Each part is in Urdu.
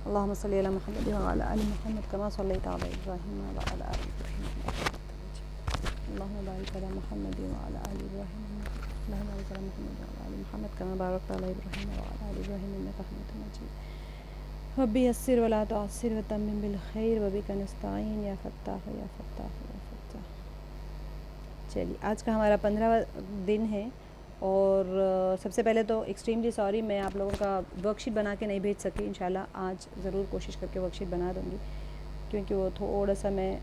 اللهم صل على محمد وعلى آل محمد كما صليت على إبراهيم وعلى آل إبراهيم إنك حميد مجيد. اللهم بارك على محمد وعلى آل إبراهيم اللهم بارك على محمد وعلى آل محمد كما باركت على إبراهيم وعلى آل إبراهيم إنك حميد مجيد. رب يسر ولا تعسر وتمم بالخير وبك نستعين يا فتاح يا فتاح يا فتاح. چلیے آج کا ہمارا 15واں دن ہے اور سب سے پہلے تو ایکسٹریملی سوری میں آپ لوگوں کا ورک شیٹ بنا کے نہیں بھیج سکی. انشاءاللہ آج ضرور کوشش کر کے ورک شیٹ بنا دوں گی کیونکہ وہ تھوڑا سا میں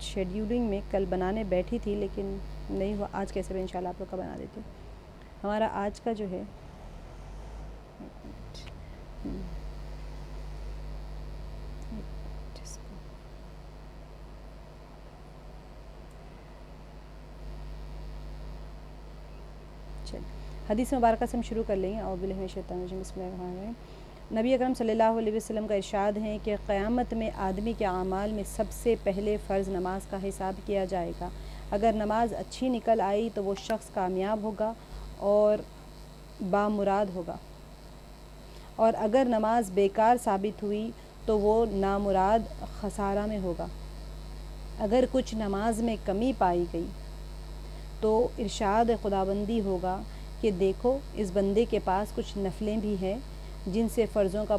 شیڈیولنگ میں کل بنانے بیٹھی تھی لیکن نہیں ہوا. آج کیسے بھی انشاءاللہ آپ لوگ کا بنا دیتی ہوں. ہمارا آج کا جو ہے حدیث مبارکہ سے ہم شروع کر لیں گے. اعوذ باللہ من الشیطان الرجیم بسم اللہ الرحمن الرحیم. نبی اکرم صلی اللہ علیہ وسلم کا ارشاد ہے کہ قیامت میں آدمی کے اعمال میں سب سے پہلے فرض نماز کا حساب کیا جائے گا. اگر نماز اچھی نکل آئی تو وہ شخص کامیاب ہوگا اور بامراد ہوگا، اور اگر نماز بیکار ثابت ہوئی تو وہ نامراد خسارہ میں ہوگا. اگر کچھ نماز میں کمی پائی گئی تو ارشاد خداوندی ہوگا کہ دیکھو اس بندے کے پاس کچھ نفلیں بھی ہیں جن سے فرضوں کو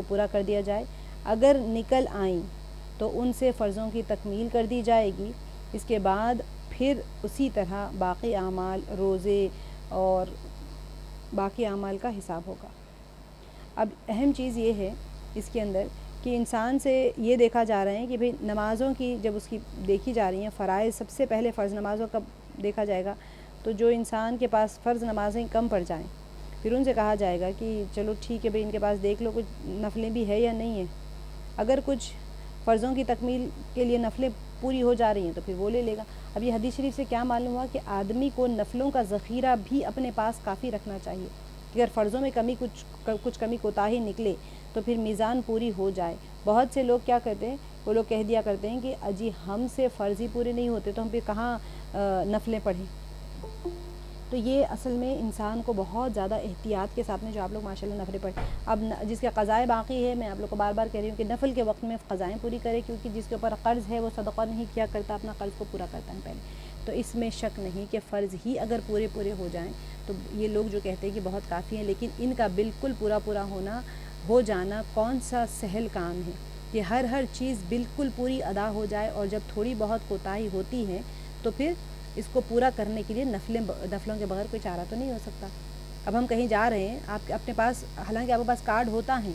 پورا کر دیا جائے. اگر نکل آئیں تو ان سے فرضوں کی تکمیل کر دی جائے گی. اس کے بعد پھر اسی طرح باقی اعمال، روزے اور باقی اعمال کا حساب ہوگا. اب اہم چیز یہ ہے اس کے اندر کہ انسان سے یہ دیکھا جا رہا ہے کہ بھئی نمازوں کی جب اس کی دیکھی جا رہی ہیں فرائض، سب سے پہلے فرض نمازوں کا دیکھا جائے گا تو جو انسان کے پاس فرض نمازیں کم پڑ جائیں پھر ان سے کہا جائے گا کہ چلو ٹھیک ہے بھئی ان کے پاس دیکھ لو کچھ نفلیں بھی ہے یا نہیں ہیں. اگر کچھ فرضوں کی تکمیل کے لیے نفلیں پوری ہو جا رہی ہیں تو پھر وہ لے لے گا. اب یہ حدیث شریف سے کیا معلوم ہوا کہ آدمی کو نفلوں کا ذخیرہ بھی اپنے پاس کافی رکھنا چاہیے. اگر فرضوں میں کچھ کمی کوتاہی نکلے تو پھر میزان پوری ہو جائے. بہت سے لوگ کیا کرتے ہیں، وہ لوگ کہہ دیا کرتے ہیں کہ اجی ہم سے فرض ہی پورے نہیں ہوتے تو ہم پھر کہاں نفلیں پڑھیں. تو یہ اصل میں انسان کو بہت زیادہ احتیاط کے ساتھ میں جو آپ لوگ ماشاءاللہ نفلیں پڑھیں. اب جس کے قضائے باقی ہے میں آپ لوگ کو بار بار کہہ رہی ہوں کہ نفل کے وقت میں قضائیں پوری کرے، کیونکہ جس کے اوپر قرض ہے وہ صدقہ نہیں کیا کرتا، اپنا قرض کو پورا کرتا ہے پہلے. تو اس میں شک نہیں کہ فرض ہی اگر پورے ہو جائیں تو یہ لوگ جو کہتے ہیں کہ بہت کافی ہیں، لیکن ان کا بالکل پورا ہو جانا کون سا سہل کام ہے کہ ہر چیز بالکل پوری ادا ہو جائے. اور جب تھوڑی بہت کوتاہی ہوتی ہے تو پھر اس کو پورا کرنے کے لیے نفلوں کے بغیر کوئی چارہ تو نہیں ہو سکتا. اب ہم کہیں جا رہے ہیں، آپ اپنے پاس حالانکہ آپ کے پاس کارڈ ہوتا ہے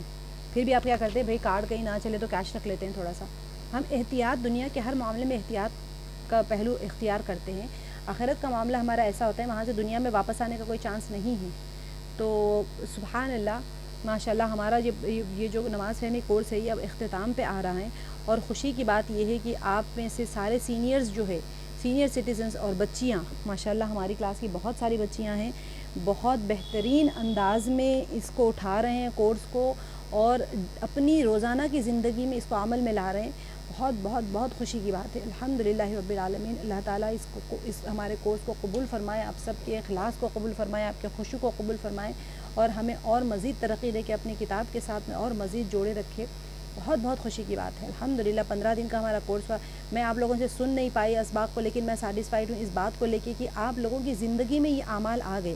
پھر بھی آپ کیا کرتے ہیں، بھئی کارڈ کہیں نہ چلے تو کیش رکھ لیتے ہیں تھوڑا سا. ہم احتیاط دنیا کے ہر معاملے میں احتیاط کا پہلو اختیار کرتے ہیں. آخرت کا معاملہ ہمارا ایسا ہوتا ہے وہاں سے دنیا میں واپس آنے کا کوئی چانس نہیں ہے. تو سبحان اللہ ماشاءاللہ ہمارا یہ جو نماز فہمی کورس ہے یہ اب اختتام پہ آ رہا ہے. اور خوشی کی بات یہ ہے کہ آپ میں سے سارے سینئرز جو ہے، سینئر سٹیزنز اور بچیاں ماشاءاللہ ہماری کلاس کی بہت ساری بچیاں ہیں، بہت بہترین انداز میں اس کو اٹھا رہے ہیں کورس کو اور اپنی روزانہ کی زندگی میں اس کو عمل میں لا رہے ہیں. بہت خوشی کی بات ہے. الحمدللہ رب العالمین. اللہ تعالیٰ اس ہمارے کورس کو قبول فرمائے، آپ سب کے اخلاص کو قبول فرمائے، آپ کے خشوع کو قبول فرمائے اور ہمیں اور مزید ترقی دے کے اپنی کتاب کے ساتھ میں اور مزید جوڑے رکھے. بہت خوشی کی بات ہے. الحمدللہ 15 دن کا ہمارا کورس ہوا. میں آپ لوگوں سے سن نہیں پائی اسباق کو، لیکن میں سیٹسفائیڈ ہوں اس بات کو لے کے کہ آپ لوگوں کی زندگی میں یہ اعمال آ گئے.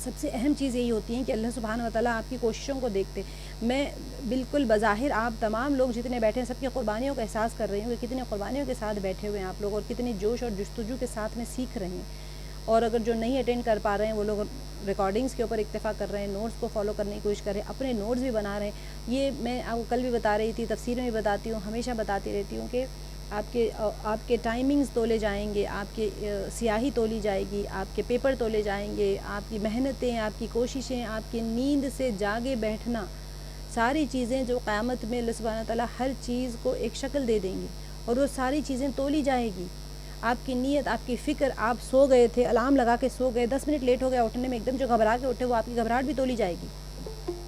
سب سے اہم چیز یہی ہوتی ہے کہ اللہ سبحانہ و تعالیٰ آپ کی کوششوں کو دیکھتے. میں بالکل بظاہر آپ تمام لوگ جتنے بیٹھے ہیں سب کی قربانیوں کا احساس کر رہی ہوں کہ کتنی قربانیوں کے ساتھ بیٹھے ہوئے ہیں آپ لوگ اور کتنی جوش اور جستجو کے ساتھ میں سیکھ رہے ہیں. اور اگر جو نہیں اٹینڈ کر پا رہے ہیں وہ لوگ ریکارڈنگز کے اوپر اکتفا کر رہے ہیں، نوٹس کو فالو کرنے کی کوشش کر رہے ہیں، اپنے نوٹس بھی بنا رہے ہیں. یہ میں آپ کو کل بھی بتا رہی تھی، تفسیر میں بھی بتاتی ہوں، ہمیشہ بتاتی رہتی ہوں کہ آپ کے ٹائمنگز تولے جائیں گے، آپ کے سیاہی تولی جائے گی، آپ کے پیپر تولے جائیں گے، آپ کی محنتیں، آپ کی کوششیں، آپ کی نیند سے جاگے بیٹھنا، ساری چیزیں جو قیامت میں اللہ سبحانہ تعالیٰ ہر چیز کو ایک شکل دے دیں گے اور وہ ساری چیزیں تولی جائے گی. آپ کی نیت، آپ کی فکر، آپ سو گئے تھے، الارم لگا کے سو گئے، 10 منٹ لیٹ ہو گیا اٹھنے میں، ایک دم جو گھبرا کے اٹھے وہ آپ کی گھبراہٹ بھی تولی جائے گی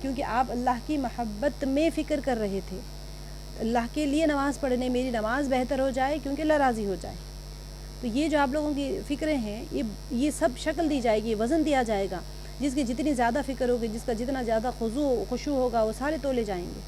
کیونکہ آپ اللہ کی محبت میں فکر کر رہے تھے. اللہ کے لیے نماز پڑھنے، میری نماز بہتر ہو جائے کیونکہ اللہ راضی ہو جائے. تو یہ جو آپ لوگوں کی فکریں ہیں یہ سب شکل دی جائے گی، وزن دیا جائے گا. جس کی جتنی زیادہ فکر ہوگی، جس کا جتنا زیادہ خشوع ہوگا، وہ سارے تولے جائیں گے۔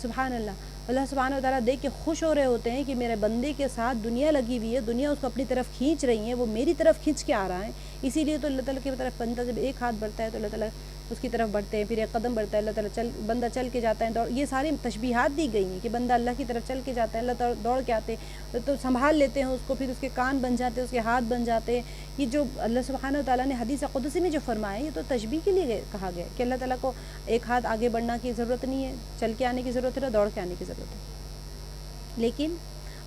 سبحان اللہ۔ اللہ سبحانہ و تعالیٰ دیکھ کے خوش ہو رہے ہوتے ہیں کہ میرے بندے کے ساتھ دنیا لگی ہوئی ہے، دنیا اس کو اپنی طرف کھینچ رہی ہے، وہ میری طرف کھینچ کے آ رہا ہے۔ اسی لیے تو اللہ تعالیٰ کی طرف بندہ جب ایک ہاتھ بڑھتا ہے تو اللہ تعالیٰ اس کی طرف بڑھتے ہیں، پھر ایک قدم بڑھتا ہے اللہ تعالیٰ بندہ چل کے جاتا ہے، یہ ساری تشبیہات دی گئی ہیں کہ بندہ اللہ کی طرف چل کے جاتا ہے، اللہ تعالیٰ دوڑ کے آتے ہیں تو سنبھال لیتے ہیں اس کو، پھر اس کے کان بن جاتے ہیں، اس کے ہاتھ بن جاتے ہیں۔ یہ جو اللہ سبحانہ و تعالیٰ نے حدیث قدسی میں جو فرمایا، یہ تو تشبیہ کے لیے کہا گیا ہے کہ اللہ تعالیٰ کو ایک ہاتھ آگے بڑھنا کی ضرورت نہیں ہے، چل کے آنے کی ضرورت ہے، دوڑ کے آنے کی ضرورت ہے۔ لیکن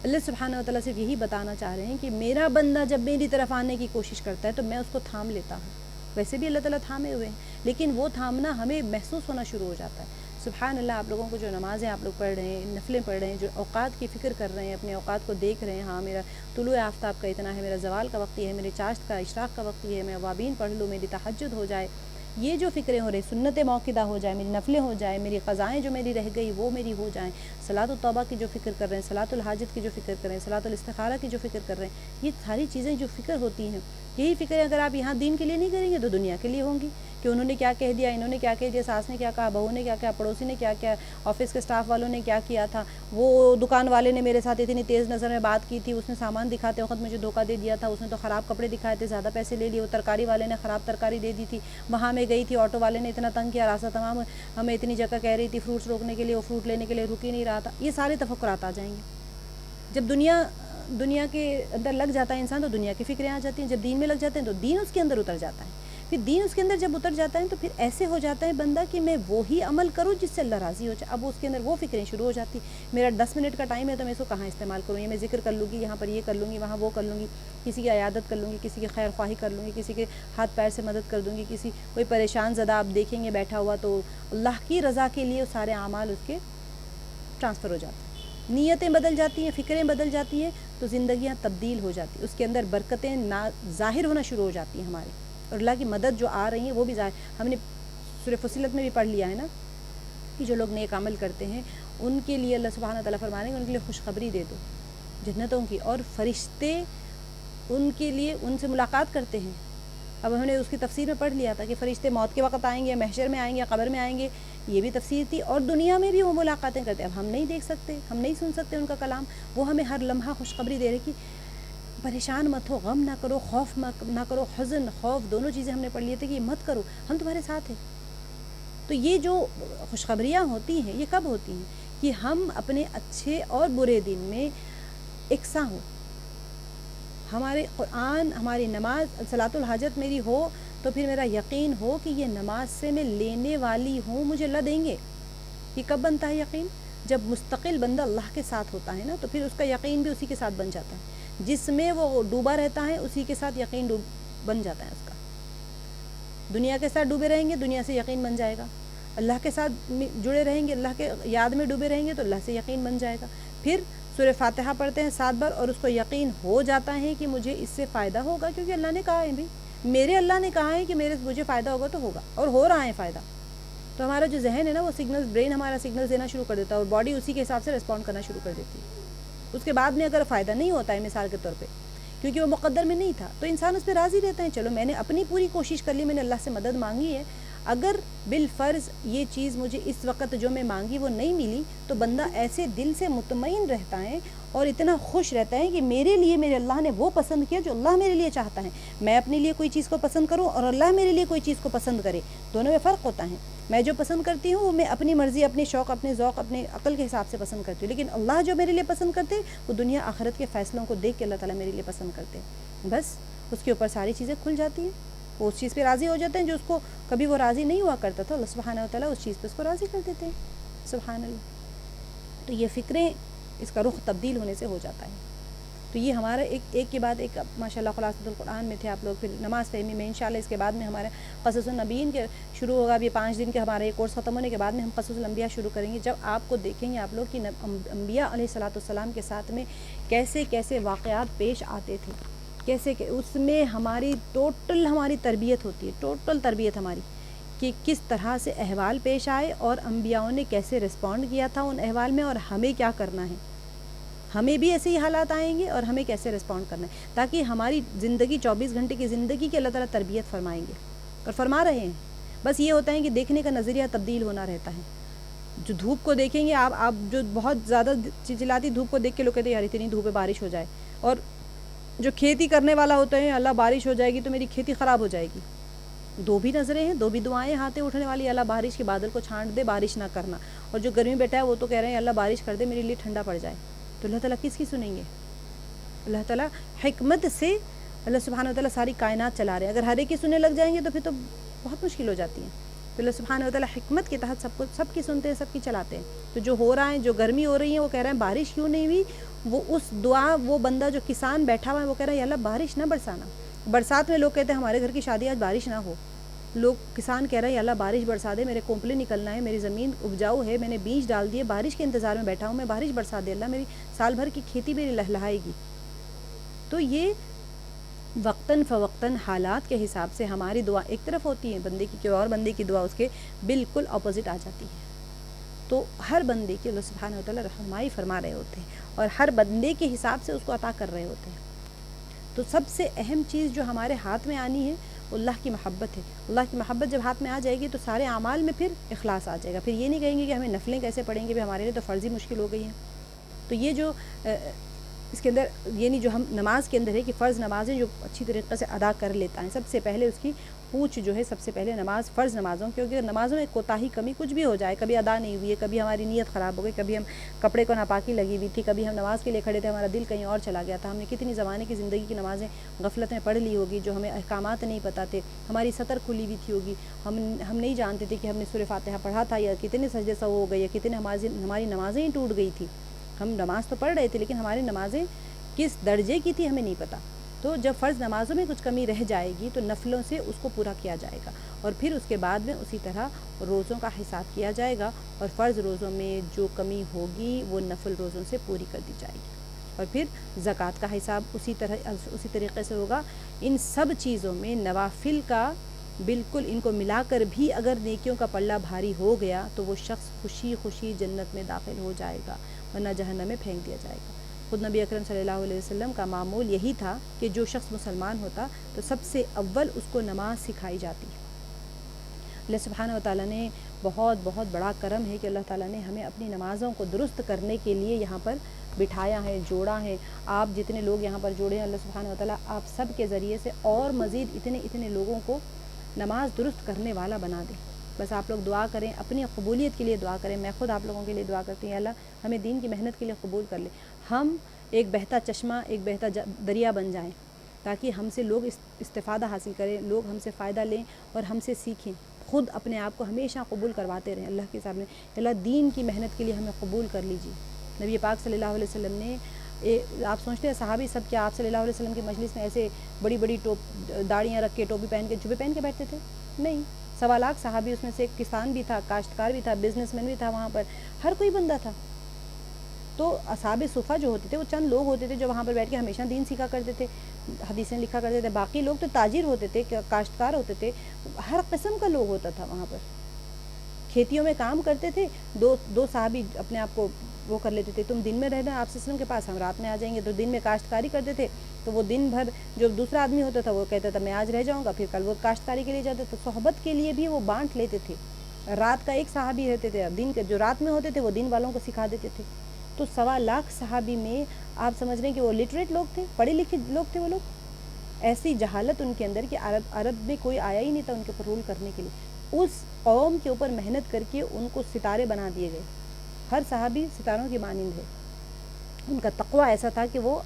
اللہ سبحانہ و تعالیٰ صرف یہی بتانا چاہ رہے ہیں کہ میرا بندہ جب میری طرف آنے کی کوشش کرتا ہے تو میں اس کو تھام لیتا ہوں۔ ویسے بھی اللہ تعالیٰ تھامے ہوئے ہیں، لیکن وہ تھامنا ہمیں محسوس ہونا شروع ہو جاتا ہے۔ سبحان اللہ، آپ لوگوں کو جو نمازیں آپ لوگ پڑھ رہے ہیں، نفلیں پڑھ رہے ہیں، جو اوقات کی فکر کر رہے ہیں، اپنے اوقات کو دیکھ رہے ہیں، ہاں میرا طلوع آفتاب کا اتنا ہے، میرا زوال کا وقت یہ ہے، میرے چاشت کا اشراق کا وقت یہ ہے، میں اوابین پڑھ لوں، میری تہجد ہو جائے، یہ جو فکریں ہو رہی، سنت موقدہ ہو جائے، میری نفلیں ہو جائیں، میری قضائیں جو میری رہ گئی وہ میری ہو جائیں، صلاۃ التوبہ کی جو فکر کر رہے ہیں، صلاۃ الحاجت کی جو فکر کر رہے ہیں، صلاۃ الاستخارہ کی جو فکر کر رہے ہیں، یہ ساری چیزیں جو فکر ہوتی ہیں، یہی فکریں اگر آپ یہاں دین کے لیے نہیں کریں گے تو دنیا کے لیے ہوں گی کہ انہوں نے کیا کہہ دیا، انہوں نے کیا کہہ دیا، ساس نے کیا کہا، بہو نے کیا کہا، پڑوسی نے کیا کیا، آفس کے سٹاف والوں نے کیا کیا تھا، وہ دکان والے نے میرے ساتھ اتنی تیز نظر میں بات کی تھی، اس نے سامان دکھاتے وقت مجھے دھوکہ دے دیا تھا، اس نے تو خراب کپڑے دکھائے تھے، زیادہ پیسے لے لیے، وہ ترکاری والے نے خراب ترکاری دے دی تھی، وہاں میں گئی تھی، آٹو والے نے اتنا تنگ کیا، راستہ تمام ہمیں اتنی جگہ کہہ رہی تھی فروٹس روکنے کے لیے، وہ فروٹ لینے کے لیے رک ہی نہیں رہا تھا۔ یہ سارے تفکرات آ جائیں گے۔ جب دنیا کے اندر لگ جاتا ہے انسان تو دنیا کی فکریں آ جاتی ہیں، جب دین میں لگ جاتے ہیں تو دین اس کے اندر اتر جاتا ہے، پھر دین اس کے اندر جب اتر جاتا ہے تو پھر ایسے ہو جاتا ہے بندہ کہ میں وہی عمل کروں جس سے اللہ راضی ہو جائے۔ اب اس کے اندر وہ فکریں شروع ہو جاتی، میرا 10 منٹ کا ٹائم ہے تو میں اس کو کہاں استعمال کروں، یہ میں ذکر کر لوں گی، یہاں پر یہ کر لوں گی، وہاں وہ کر لوں گی، کسی کی عیادت کر لوں گی، کسی کی خیر خواہی کر لوں گی، کسی کے ہاتھ پیر سے مدد کر دوں گی، کوئی پریشان زدہ آپ دیکھیں گے بیٹھا ہوا تو اللہ کی رضا کے لیے سارے اعمال اس کے ٹرانسفر ہو جاتے ہیں، نیتیں بدل جاتی ہیں، فکریں بدل جاتی ہیں تو زندگیاں تبدیل ہو جاتی ہیں، اس کے اندر برکتیں ظاہر ہونا شروع ہو جاتی ہیں ہماری، اور اللہ کی مدد جو آ رہی ہیں وہ بھی ظاہر۔ ہم نے سورہ فصلت میں بھی پڑھ لیا ہے نا کہ جو لوگ نیک عمل کرتے ہیں ان کے لیے اللہ سبحانہ تعالیٰ فرما رہے ہیں ان کے لیے خوشخبری دے دو جنتوں کی، اور فرشتے ان کے لیے ان سے ملاقات کرتے ہیں۔ اب ہم نے اس کی تفسیر میں پڑھ لیا تھا کہ فرشتے موت کے وقت آئیں گے، محشر میں آئیں گے، قبر میں آئیں گے، یہ بھی تفسیر تھی، اور دنیا میں بھی وہ ملاقاتیں کرتے ہیں۔ اب ہم نہیں دیکھ سکتے، ہم نہیں سن سکتے ان کا کلام، وہ ہمیں ہر لمحہ خوشخبری دے رہے کہ پریشان مت ہو، غم نہ کرو، خوف نہ کرو، حزن خوف دونوں چیزیں ہم نے پڑھ لیے تھے کہ یہ مت کرو، ہم تمہارے ساتھ ہیں۔ تو یہ جو خوشخبریاں ہوتی ہیں یہ کب ہوتی ہیں کہ ہم اپنے اچھے اور برے دن میں یکساں ہو، ہمارے قرآن، ہماری نماز، صلاۃ الحاجت میری ہو تو پھر میرا یقین ہو کہ یہ نماز سے میں لینے والی ہوں، مجھے اللہ دیں گے۔ یہ کب بنتا ہے یقین؟ جب مستقل بندہ اللہ کے ساتھ ہوتا ہے نا، تو پھر اس کا یقین بھی اسی کے ساتھ بن جاتا ہے، جس میں وہ ڈوبا رہتا ہے اسی کے ساتھ یقین بن جاتا ہے اس کا۔ دنیا کے ساتھ ڈوبے رہیں گے، دنیا سے یقین بن جائے گا، اللہ کے ساتھ جڑے رہیں گے، اللہ کے یاد میں ڈوبے رہیں گے تو اللہ سے یقین بن جائے گا۔ پھر سورہ فاتحہ پڑھتے ہیں 7 بار اور اس کو یقین ہو جاتا ہے کہ مجھے اس سے فائدہ ہوگا، کیونکہ اللہ نے کہا ہے بھی، میرے اللہ نے کہا ہے کہ مجھے فائدہ ہوگا تو ہوگا، اور ہو رہا ہے فائدہ۔ تو ہمارا جو ذہن ہے نا وہ سگنلز، برین ہمارا سگنلز دینا شروع کر دیتا ہے اور باڈی اسی کے حساب سے رسپونڈ کرنا شروع کر دیتی ہے۔ اس کے بعد میں اگر فائدہ نہیں ہوتا ہے مثال کے طور پہ، کیونکہ وہ مقدر میں نہیں تھا، تو انسان اس پہ راضی رہتا ہے، چلو میں نے اپنی پوری کوشش کر لی، میں نے اللہ سے مدد مانگی ہے، اگر بالفرض یہ چیز مجھے اس وقت جو میں مانگی وہ نہیں ملی تو بندہ ایسے دل سے مطمئن رہتا ہے اور اتنا خوش رہتا ہے کہ میرے لیے میرے اللہ نے وہ پسند کیا جو اللہ میرے لیے چاہتا ہے، میں اپنے لیے کوئی چیز کو پسند کروں اور اللہ میرے لیے کوئی چیز کو پسند کرے، دونوں میں فرق ہوتا ہے۔ میں جو پسند کرتی ہوں وہ میں اپنی مرضی، اپنے شوق، اپنے ذوق، اپنے عقل کے حساب سے پسند کرتی ہوں، لیکن اللہ جو میرے لیے پسند کرتے وہ دنیا آخرت کے فیصلوں کو دیکھ کے اللہ تعالیٰ میرے لیے پسند کرتے ہیں، بس اس کے اوپر ساری چیزیں کھل جاتی ہیں، وہ اس چیز پہ راضی ہو جاتے ہیں جو اس کو کبھی وہ راضی نہیں ہوا کرتا تھا، اللہ سبحانہ و تعالیٰ اس چیز پہ اس کو راضی کر دیتے ہیں، سبحان اللہ۔ تو یہ فکریں، اس کا رخ تبدیل ہونے سے ہو جاتا ہے۔ تو یہ ہمارا ایک کے بعد ایک ماشاءاللہ خلاصۃ القرآن میں تھے آپ لوگ، پھر نماز فہمی میں انشاءاللہ اس کے بعد میں ہمارا قصص النبیین کے شروع ہوگا، اب یہ 5 دن کے ہمارا یہ کورس ختم ہونے کے بعد میں ہم قصص الانبیاء شروع کریں گے، جب آپ کو دیکھیں گے آپ لوگ کہ انبیاء علیہ الصلوۃ والسلام کے ساتھ میں کیسے کیسے واقعات پیش آتے تھے، کیسے کہ اس میں ہماری ہماری تربیت ہوتی ہے، ٹوٹل تربیت ہماری کہ کس طرح سے احوال پیش آئے اور انبیاءوں نے کیسے رسپونڈ کیا تھا ان احوال میں، اور ہمیں کیا کرنا ہے، ہمیں بھی ایسے ہی حالات آئیں گے اور ہمیں کیسے رسپونڈ کرنا ہے، تاکہ ہماری زندگی 24 گھنٹے کی زندگی کے اللہ تعالیٰ تربیت فرمائیں گے اور فرما رہے ہیں بس یہ ہوتا ہے کہ دیکھنے کا نظریہ تبدیل ہونا رہتا ہے. جو دھوپ کو دیکھیں گے آپ جو بہت زیادہ چلچلاتی دھوپ کو دیکھ کے لوگ کہتے ہیں یار اتنی دھوپ ہے بارش ہو جائے. اور جو کھیتی کرنے والا ہوتا ہے اللہ بارش ہو جائے گی تو میری کھیتی خراب ہو جائے گی. دو بھی نظریں ہیں, دو بھی دعائیں ہاتھیں اٹھنے والی, اللہ بارش کے بادل کو چھانٹ دے, بارش نہ کرنا. اور جو گرمی بیٹھا ہے وہ تو کہہ رہے ہیں اللہ بارش کر دے میرے لیے ٹھنڈا پڑ جائے. تو اللہ تعالیٰ کس کی سنیں گے؟ اللہ تعالیٰ حکمت سے اللہ سبحانہ و تعالیٰ ساری کائنات چلا رہے ہیں. اگر ہر ایک کی سننے لگ جائیں گے تو پھر تو بہت مشکل ہو جاتی ہیں. تو اللہ سبحانہ و تعالیٰ حکمت کے تحت سب کی سنتے ہیں, سب کی چلاتے ہیں. تو جو ہو رہا ہے, جو گرمی ہو رہی ہے, وہ کہہ رہے ہیں بارش کیوں نہیں ہوئی. وہ اس دعا, وہ بندہ جو کسان بیٹھا ہوا ہے وہ کہہ رہا ہے یا اللہ بارش نہ برسانا. برسات میں لوگ کہتے ہیں ہمارے گھر کی شادی آج بارش نہ ہو. لوگ کسان کہہ رہے ہیں یا اللہ بارش برسا دے, میرے کونپلے نکلنا ہے, میری زمین اپجاؤ ہے, میں نے بیج ڈال دیے, بارش کے انتظار میں بیٹھا ہوں میں, بارش برسا دے اللہ, میری سال بھر کی کھیتی میری لہلہائے گی. تو یہ وقتاً فوقتاً حالات کے حساب سے ہماری دعا ایک طرف ہوتی ہے بندے کی, اور بندے کی دعا اس کے بالکل اپوزٹ آ جاتی ہے. تو ہر بندے کی اللہ سبحانہ و تعالیٰ رہنمائی فرما رہے ہوتے ہیں اور ہر بندے کے حساب سے اس کو عطا کر رہے ہوتے ہیں. تو سب سے اہم چیز جو ہمارے ہاتھ میں آنی ہے اللہ کی محبت ہے. اللہ کی محبت جب ہاتھ میں آ جائے گی تو سارے اعمال میں پھر اخلاص آ جائے گا. پھر یہ نہیں کہیں گے کہ ہمیں نفلیں کیسے پڑھیں گے, ہمارے لیے تو فرض ہی مشکل ہو گئی ہیں. تو یہ جو اس کے اندر یعنی جو ہم نماز کے اندر ہے کہ فرض نمازیں جو اچھی طریقے سے ادا کر لیتا ہے, سب سے پہلے اس کی پوچھ جو ہے سب سے پہلے نماز فرض نمازوں, کیونکہ نمازوں میں کوتاہی کمی کچھ بھی ہو جائے, کبھی ادا نہیں ہوئی ہے, کبھی ہماری نیت خراب ہو گئی, کبھی ہم کپڑے کو ناپاکی لگی ہوئی تھی, کبھی ہم نماز کے لیے کھڑے تھے ہمارا دل کہیں اور چلا گیا تھا, ہم نے کتنی زمانے کی زندگی کی نمازیں غفلت میں پڑھ لی ہوگی, جو ہمیں احکامات نہیں پتہ تھے, ہماری سطر کھلی ہوئی تھی ہوگی, ہم نہیں جانتے تھے کہ ہم نے سورہ فاتحہ پڑھا تھا, یا کتنے سجدے سہو ہو گئے, یا کتنے ہماری نمازیں ہی ٹوٹ گئی تھی. ہم نماز تو پڑھ رہے تھے لیکن ہماری نمازیں کس درجے کی تھی ہمیں نہیں پتہ. تو جب فرض نمازوں میں کچھ کمی رہ جائے گی تو نفلوں سے اس کو پورا کیا جائے گا, اور پھر اس کے بعد میں اسی طرح روزوں کا حساب کیا جائے گا, اور فرض روزوں میں جو کمی ہوگی وہ نفل روزوں سے پوری کر دی جائے گی, اور پھر زکوٰۃ کا حساب اسی طریقے سے ہوگا. ان سب چیزوں میں نوافل کا بالکل ان کو ملا کر بھی اگر نیکیوں کا پلہ بھاری ہو گیا تو وہ شخص خوشی خوشی جنت میں داخل ہو جائے گا, ورنہ جہنم میں پھینک دیا جائے گا. خود نبی اکرم صلی اللہ علیہ وسلم کا معمول یہی تھا کہ جو شخص مسلمان ہوتا تو سب سے اول اس کو نماز سکھائی جاتی. اللہ سبحانہ و تعالیٰ نے بہت بہت بڑا کرم ہے کہ اللہ تعالیٰ نے ہمیں اپنی نمازوں کو درست کرنے کے لیے یہاں پر بٹھایا ہے, جوڑا ہے. آپ جتنے لوگ یہاں پر جوڑے ہیں اللہ سبحانہ و تعالیٰ آپ سب کے ذریعے سے اور مزید اتنے لوگوں کو نماز درست کرنے والا بنا دے. بس آپ لوگ دعا کریں, اپنی قبولیت کے لیے دعا کریں. میں خود آپ لوگوں کے لیے دعا کرتی ہوں, اللہ ہمیں دین کی محنت کے لیے قبول کر لے, ہم ایک بہتا چشمہ, ایک بہتا دریا بن جائیں, تاکہ ہم سے لوگ استفادہ حاصل کریں, لوگ ہم سے فائدہ لیں اور ہم سے سیکھیں. خود اپنے آپ کو ہمیشہ قبول کرواتے رہیں اللہ کے سامنے, اللہ دین کی محنت کے لیے ہمیں قبول کر لیجیے. نبی پاک صلی اللہ علیہ وسلم نے آپ سوچتے ہیں صحابی سب کیا آپ صلی اللہ علیہ وسلم کی مجلس میں ایسے بڑی بڑی داڑیاں رکھ کے, ٹوپی پہن کے, جبے پہن کے بیٹھتے تھے؟ نہیں. 1.25 لاکھ صحابی, اس میں سے ایک کسان بھی تھا, کاشتکار بھی تھا, بزنس مین بھی تھا, وہاں پر ہر کوئی بندہ تھا. تو اصحاب صفہ جو ہوتے تھے وہ چند لوگ ہوتے تھے جو وہاں پر بیٹھ کے ہمیشہ دین سیکھا کرتے تھے, حدیثیں لکھا کرتے تھے. باقی لوگ تو تاجر ہوتے تھے, کاشتکار ہوتے تھے, ہر قسم کا لوگ ہوتا تھا وہاں پر, کھیتیوں میں کام کرتے تھے. دو صحابی اپنے آپ کو وہ کر لیتے تھے, تم دن میں رہنا آپ وسلم کے پاس, ہم رات میں آ جائیں گے. تو دن میں کاشتکاری کرتے تھے, تو وہ دن بھر جو دوسرا آدمی ہوتا تھا وہ کہتا تھا میں آج رہ جاؤں گا, پھر کل وہ کاشتکاری کے لیے جاتے. تو صحبت کے لیے بھی وہ بانٹ لیتے تھے. رات کا ایک صحابی رہتے تھے, دن کے جو رات میں ہوتے تھے وہ دن والوں کو سکھا دیتے تھے. تو 1.25 لاکھ صحابی میں آپ سمجھ رہے ہیں کہ وہ لٹریٹ لوگ تھے, پڑھے لکھے لوگ تھے وہ لوگ. ایسی جہالت ان کے اندر کہ عرب میں کوئی آیا ہی نہیں تھا ان کے اوپر رول کرنے کے لیے. اس قوم کے اوپر محنت کر کے ان کو ستارے بنا دیے گئے. ہر صحابی ستاروں کی مانند ہے. ان کا تقویٰ ایسا تھا کہ وہ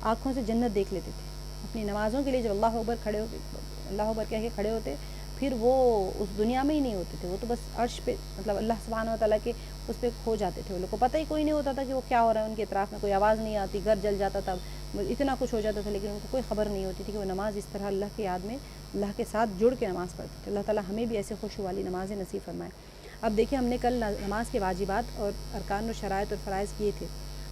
آنکھوں سے جنت دیکھ لیتے تھے. اپنی نمازوں کے لیے جب اللہ اکبر کھڑے ہوتے, اللہ اکبر کہہ کے کھڑے ہوتے, پھر وہ اس دنیا میں ہی نہیں ہوتے تھے, وہ تو بس عرش پہ مطلب اللہ سبحانہ و تعالیٰ کے اس پہ کھو جاتے تھے. وہ لوگ کو پتہ ہی کوئی نہیں ہوتا تھا کہ وہ کیا ہو رہا ہے, ان کے اطراف میں کوئی آواز نہیں آتی, گھر جل جاتا تھا, اتنا کچھ ہو جاتا تھا, لیکن ان کو کوئی خبر نہیں ہوتی تھی کہ وہ نماز اس طرح اللہ کی یاد میں اللہ کے ساتھ جڑ کے نماز پڑھتے تھے. اللہ تعالیٰ ہمیں بھی ایسے خوشی والی نمازیں نصیب فرمائے. اب دیکھیں ہم نے کل نماز کے واجبات اور ارکان و شرائط اور فرائض کیے تھے.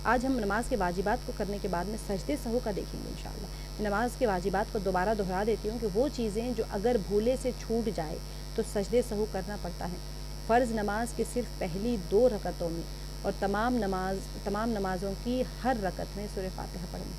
آج ہم نماز کے واجبات کو کرنے کے بعد میں سجدے سہو کا دیکھیں گے انشاءاللہ. نماز کے واجبات کو دوبارہ دہرا دیتی ہوں کہ وہ چیزیں جو اگر بھولے سے چھوٹ جائے تو سجدے سہو کرنا پڑتا ہے. فرض نماز کے صرف پہلی 2 رکعتوں میں اور تمام نمازوں کی ہر رکعت میں سورہ فاتحہ پڑھنا.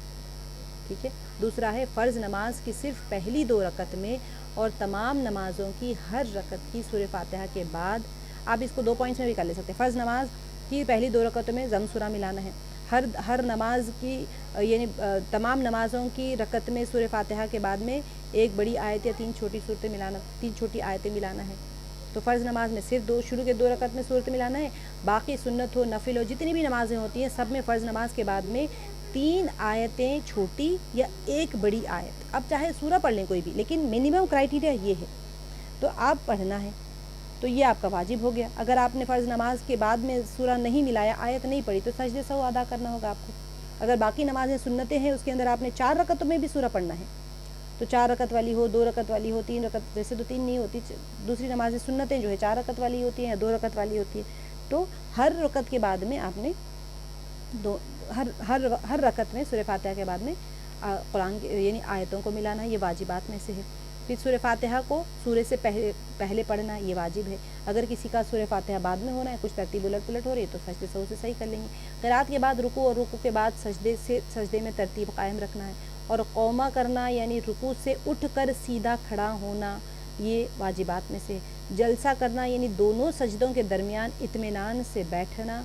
ٹھیک ہے. دوسرا ہے فرض نماز کی صرف پہلی 2 رکعت میں اور تمام نمازوں کی ہر رکعت کی سورہ فاتحہ کے بعد. آپ اس کو 2 پوائنٹس میں بھی کر لے سکتے ہیں. فرض نماز کی پہلی 2 رکعتوں میں ضم سورہ ملانا ہے. ہر نماز کی یعنی تمام نمازوں کی رکعت میں سورہ فاتحہ کے بعد میں ایک بڑی آیت یا 3 چھوٹی صورتیں ملانا، 3 چھوٹی آیتیں ملانا ہے. تو فرض نماز میں صرف شروع کے 2 رکعت میں صورت ملانا ہے. باقی سنت ہو، نفل ہو، جتنی بھی نمازیں ہوتی ہیں سب میں فرض نماز کے بعد میں 3 آیتیں چھوٹی یا ایک بڑی آیت. اب چاہے سورہ پڑھ لیں کوئی بھی، لیکن منیمم کرائٹیریا یہ ہے تو آپ پڑھنا ہے. تو یہ آپ کا واجب ہو گیا. اگر آپ نے فرض نماز کے بعد میں سورہ نہیں ملایا، آیت نہیں پڑھی، تو سجدے سہو ادا کرنا ہوگا آپ کو. اگر باقی نمازیں سنتیں ہیں اس کے اندر آپ نے 4 رکعتوں میں بھی سورہ پڑھنا ہے تو 4 رکعت والی ہو، 2 رکعت والی ہو، 3 رکعت، جیسے تو 3 نہیں ہوتی، دوسری نمازیں سنتیں جو ہے 4 رکعت والی ہوتی ہیں یا 2 رکعت والی ہوتی ہے. تو ہر رکعت کے بعد میں آپ نے ہر رکعت میں سورہ فاتحہ کے بعد میں قرآن یعنی آیتوں کو ملانا ہے. یہ واجبات میں سے ہے. پھر سورہ فاتحہ کو سورہ سے پہلے پڑھنا یہ واجب ہے. اگر کسی کا سورہ فاتحہ بعد میں ہونا ہے، کچھ ترتیب الٹ پلٹ ہو رہی ہے تو سجدے سہو سے صحیح کر لیں گے. قرات کے بعد رکوع اور رکوع کے بعد سجدے میں ترتیب قائم رکھنا ہے. اور قوما کرنا یعنی رکوع سے اٹھ کر سیدھا کھڑا ہونا یہ واجبات میں سے. جلسہ کرنا یعنی دونوں سجدوں کے درمیان اطمینان سے بیٹھنا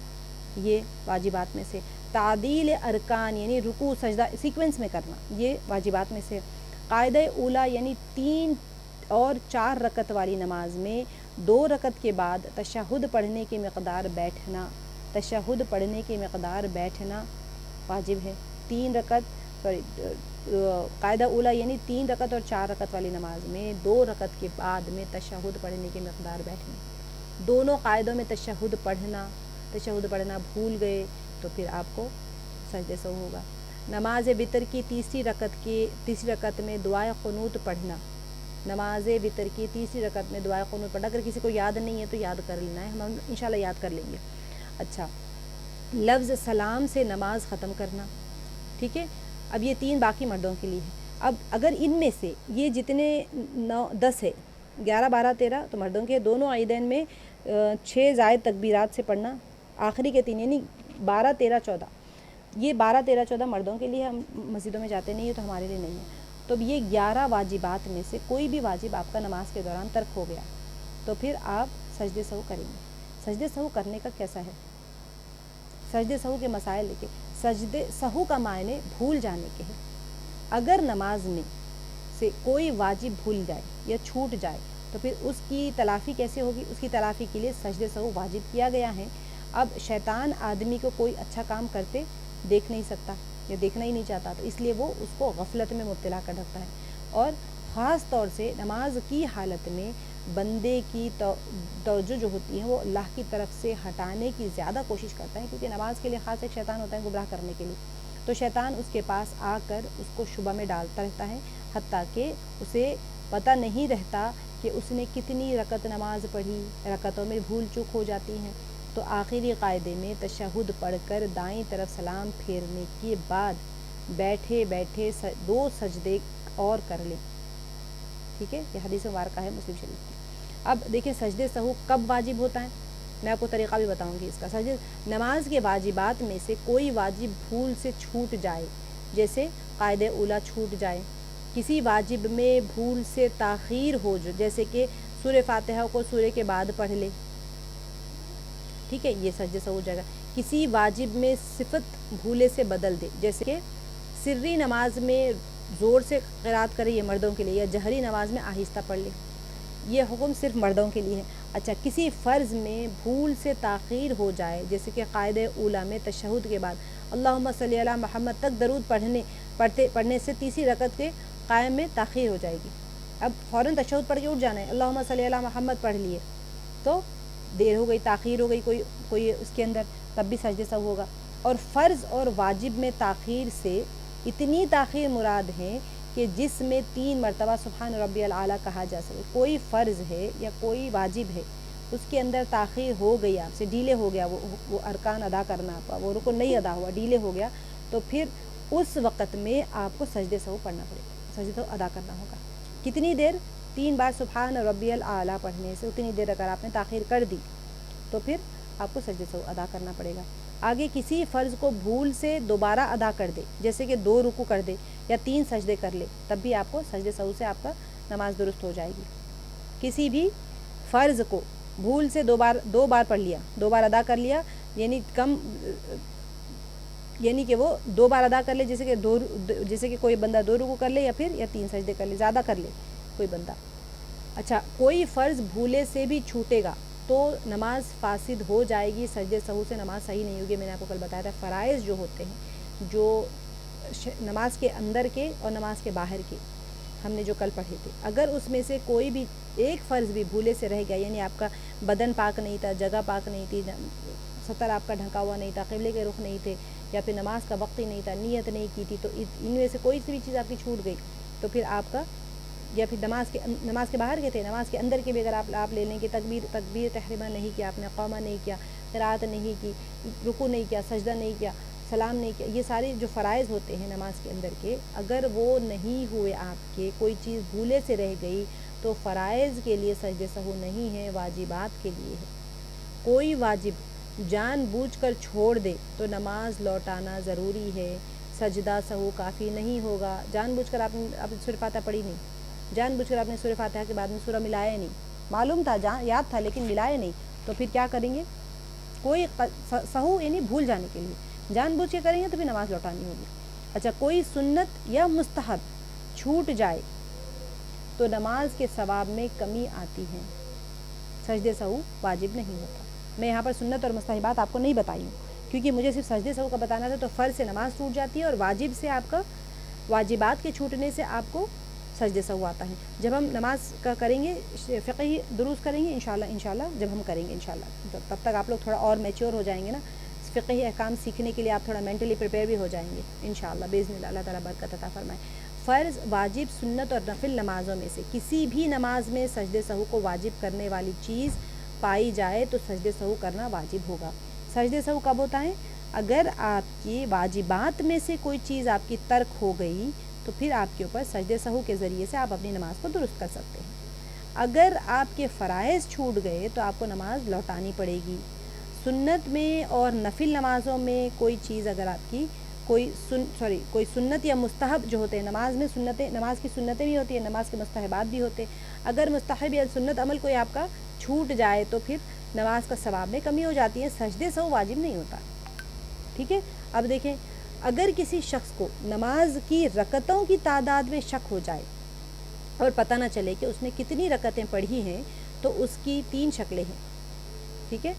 یہ واجبات میں سے. تعدیل ارکان یعنی رکوع سجدہ سیکوینس میں کرنا یہ واجبات میں سے. قاعدہ اولا یعنی 3 اور 4 رکعت والی نماز میں 2 رکعت کے بعد تشہد پڑھنے کی مقدار بیٹھنا واجب ہے. 3 رکعت قاعدہ اولا یعنی 3 رکعت اور 4 رکعت والی نماز میں 2 رکعت کے بعد میں تشہد پڑھنے کی مقدار بیٹھنا. دونوں قاعدوں میں تشہد پڑھنا بھول گئے تو پھر آپ کو سجدے سہو ہوگا. نماز وتر کی تیسری رکعت میں دعائے قنوت پڑھنا. اگر کسی کو یاد نہیں ہے تو یاد کر لینا ہے، ہم انشاءاللہ یاد کر لیں گے. اچھا، لفظ سلام سے نماز ختم کرنا. ٹھیک ہے. اب یہ 3 باقی مردوں کے لیے ہے. اب اگر ان میں سے یہ جتنے 10 ہے، 11 12 13 تو مردوں کے دونوں عیدین میں 6 زائد تکبیرات سے پڑھنا. آخری کے 3 یعنی 12 13 14 یہ 12 13 14 مردوں کے لیے. ہم مسجدوں میں جاتے نہیں ہیں تو ہمارے لیے نہیں ہے. تو اب یہ 11 واجبات میں سے کوئی بھی واجب آپ کا نماز کے دوران ترک ہو گیا تو پھر آپ سجدے سہو کریں گے. سجدے سہو کرنے کا کیسا ہے؟ سجدے سہو کے مسائل لکھے. سجدے سہو کا معنی بھول جانے کے ہے. اگر نماز میں سے کوئی واجب بھول جائے یا چھوٹ جائے تو پھر اس کی تلافی کیسے ہوگی؟ اس کی تلافی کے لیے سجدے سہو واجب کیا گیا ہے. اب شیطان آدمی کو کوئی اچھا کام کرتے دیکھ نہیں سکتا یا دیکھنا ہی نہیں چاہتا، تو اس لیے وہ اس کو غفلت میں مبتلا کر رکھتا ہے. اور خاص طور سے نماز کی حالت میں بندے کی توجہ جو ہوتی ہے وہ اللہ کی طرف سے ہٹانے کی زیادہ کوشش کرتا ہے، کیونکہ نماز کے لیے خاص ایک شیطان ہوتا ہے گمراہ کرنے کے لیے. تو شیطان اس کے پاس آ کر اس کو شبہ میں ڈالتا رہتا ہے، حتیٰ کہ اسے پتہ نہیں رہتا کہ اس نے کتنی رکعت نماز پڑھی. رکعتوں میں بھول چوک ہو جاتی ہیں. تو آخری قاعدے میں تشہد پڑھ کر دائیں طرف سلام پھیرنے کے بعد بیٹھے 2 سجدے اور کر لیں. ٹھیک ہے. یہ حدیث مبارکہ ہے مسلم شریف کی. اب دیکھیں سجدے سہو کب واجب ہوتا ہے، میں آپ کو طریقہ بھی بتاؤں گی اس کا. نماز کے واجبات میں سے کوئی واجب بھول سے چھوٹ جائے، جیسے قاعدہ اولا چھوٹ جائے، کسی واجب میں بھول سے تاخیر ہو جیسے کہ سورہ فاتحہ کو سورہ کے بعد پڑھ لے، ٹھیک ہے، یہ سجدے سہو ہو جائے گا. کسی واجب میں صفت بھولے سے بدل دے، جیسے کہ سری نماز میں زور سے قرات کرے، یہ مردوں کے لیے، یا جہری نماز میں آہستہ پڑھ لے، یہ حکم صرف مردوں کے لیے ہے. اچھا، کسی فرض میں بھول سے تاخیر ہو جائے، جیسے کہ قاعدہ اولا میں تشہد کے بعد اللہم صلی علی محمد تک درود پڑھنے سے تیسری رکعت کے قائم میں تاخیر ہو جائے گی. اب فوراً تشہد پڑھ کے اٹھ جانا ہے، اللہم صلی علی محمد پڑھ لیے تو دیر ہو گئی، تاخیر ہو گئی کوئی اس کے اندر، تب بھی سجدے سہو ہوگا. اور فرض اور واجب میں تاخیر سے اتنی تاخیر مراد ہے کہ جس میں 3 مرتبہ سبحان ربی الاعلیٰ کہا جا سکے. کوئی فرض ہے یا کوئی واجب ہے اس کے اندر تاخیر ہو گئی، آپ سے ڈیلے ہو گیا، وہ ارکان ادا کرنا آپ کا، وہ رکن نہیں ادا ہوا، ڈیلے ہو گیا، تو پھر اس وقت میں آپ کو سجدے سہو پڑھنا پڑے گا، سجدے سہو ادا کرنا ہوگا. کتنی دیر؟ 3 بار سبحان ربی الاعلیٰ پڑھنے سے اتنی دیر اگر آپ نے تاخیر کر دی تو پھر آپ کو سجدہ سہو ادا کرنا پڑے گا۔ آگے کسی فرض کو بھول سے دوبارہ ادا کر دے، جیسے کہ 2 رکوع کر دے یا 3 سجدے کر لے، تب بھی آپ کو سجدہ سہو سے آپ کا نماز درست ہو جائے گی۔ کسی بھی فرض کو بھول سے 2 بار پڑھ لیا، 2 بار ادا کر لیا، یعنی کہ وہ 2 بار ادا کر لے، جیسے کہ کوئی بندہ 2 رکوع کر لے یا 3 سجدے کر لے، زیادہ کر لے کوئی بندہ۔ اچھا، کوئی فرض بھولے سے بھی چھوٹے گا تو نماز فاسد ہو جائے گی، سجدے سہو سے نماز صحیح نہیں ہوگی۔ میں نے آپ کو کل بتایا تھا فرائض جو ہوتے ہیں، جو نماز کے اندر کے اور نماز کے باہر کے، ہم نے جو کل پڑھے تھے، اگر اس میں سے کوئی بھی ایک فرض بھی بھولے سے رہ گیا، یعنی آپ کا بدن پاک نہیں تھا، جگہ پاک نہیں تھی، سطر آپ کا ڈھکا ہوا نہیں تھا، قبلے کے رخ نہیں تھے، یا پھر نماز کا وقت ہی نہیں تھا، نیت نہیں کی تھی، تو ان میں سے کوئی سی بھی چیز آپ کی چھوٹ گئی تو پھر آپ کا، یا پھر نماز کے باہر کے تھے، نماز کے اندر کے بھی اگر آپ لے لیں کہ تکبیر تحریمہ نہیں کیا آپ نے، قومہ نہیں کیا، قرات نہیں کی، رکوع نہیں کیا، سجدہ نہیں کیا، سلام نہیں کیا، یہ سارے جو فرائض ہوتے ہیں نماز کے اندر کے، اگر وہ نہیں ہوئے آپ کے، کوئی چیز بھولے سے رہ گئی تو فرائض کے لیے سجدہ سہو نہیں ہے، واجبات کے لیے ہے۔ کوئی واجب جان بوجھ کر چھوڑ دے تو نماز لوٹانا ضروری ہے، سجدہ سہو کافی نہیں ہوگا۔ جان بوجھ کر آپ نے سورہ فاتحہ پڑھی نہیں، جان بوجھ کر آپ نے سورہ فاتحہ کے بعد میں سورہ ملایا نہیں، معلوم تھا، یاد تھا لیکن ملایا نہیں، تو پھر کیا کریں گے؟ کوئی سہو یعنی بھول جانے کے لیے جان بوجھ کے کریں گے تو پھر نماز لوٹانی ہوگی۔ اچھا، کوئی سنت یا مستحب چھوٹ جائے تو نماز کے ثواب میں کمی آتی ہے، سجدہ سہو واجب نہیں ہوتا۔ میں یہاں پر سنت اور مستحبات آپ کو نہیں بتائی ہوں، کیونکہ مجھے صرف سجدہ سہو کا بتانا تھا، تو فرض سے نماز ٹوٹ جاتی ہے اور واجب سے آپ کا، واجبات کے چھوٹنے سے آپ کو سجدہ سہو آتا ہے۔ جب ہم نماز کا کریں گے، فقہی دروس کریں گے انشاءاللہ جب ہم کریں گے انشاءاللہ، تب تک آپ لوگ تھوڑا اور میچور ہو جائیں گے نا، فقہی احکام سیکھنے کے لیے آپ تھوڑا مینٹلی پریپیئر بھی ہو جائیں گے انشاءاللہ باذن اللہ، اللہ تعالیٰ برکت عطا فرمائے۔ فرض، واجب، سنت اور نفل نمازوں میں سے کسی بھی نماز میں سجدہ سہو کو واجب کرنے والی چیز پائی جائے تو سجدہ سہو کرنا واجب ہوگا۔ سجدہ سہو کب ہوتا ہے؟ اگر آپ کی واجبات میں سے کوئی چیز آپ کی ترک ہو گئی تو پھر آپ کے اوپر سجدہ سہو کے ذریعے سے آپ اپنی نماز کو درست کر سکتے ہیں۔ اگر آپ کے فرائض چھوٹ گئے تو آپ کو نماز لوٹانی پڑے گی۔ سنت میں اور نفل نمازوں میں کوئی چیز اگر آپ کی کوئی سنت یا مستحب جو ہوتے ہیں، نماز کی سنتیں بھی ہوتی ہیں، نماز کے مستحبات بھی ہوتے ہیں، اگر مستحب یا سنت عمل کوئی آپ کا چھوٹ جائے تو پھر نماز کا ثواب میں کمی ہو جاتی ہے، سجدہ سہو واجب نہیں ہوتا۔ ٹھیک ہے، اب دیکھیں، اگر کسی شخص کو نماز کی رکعتوں کی تعداد میں شک ہو جائے اور پتہ نہ چلے کہ اس نے کتنی رکعتیں پڑھی ہیں، تو اس کی 3 شکلیں ہیں۔ ٹھیک ہے،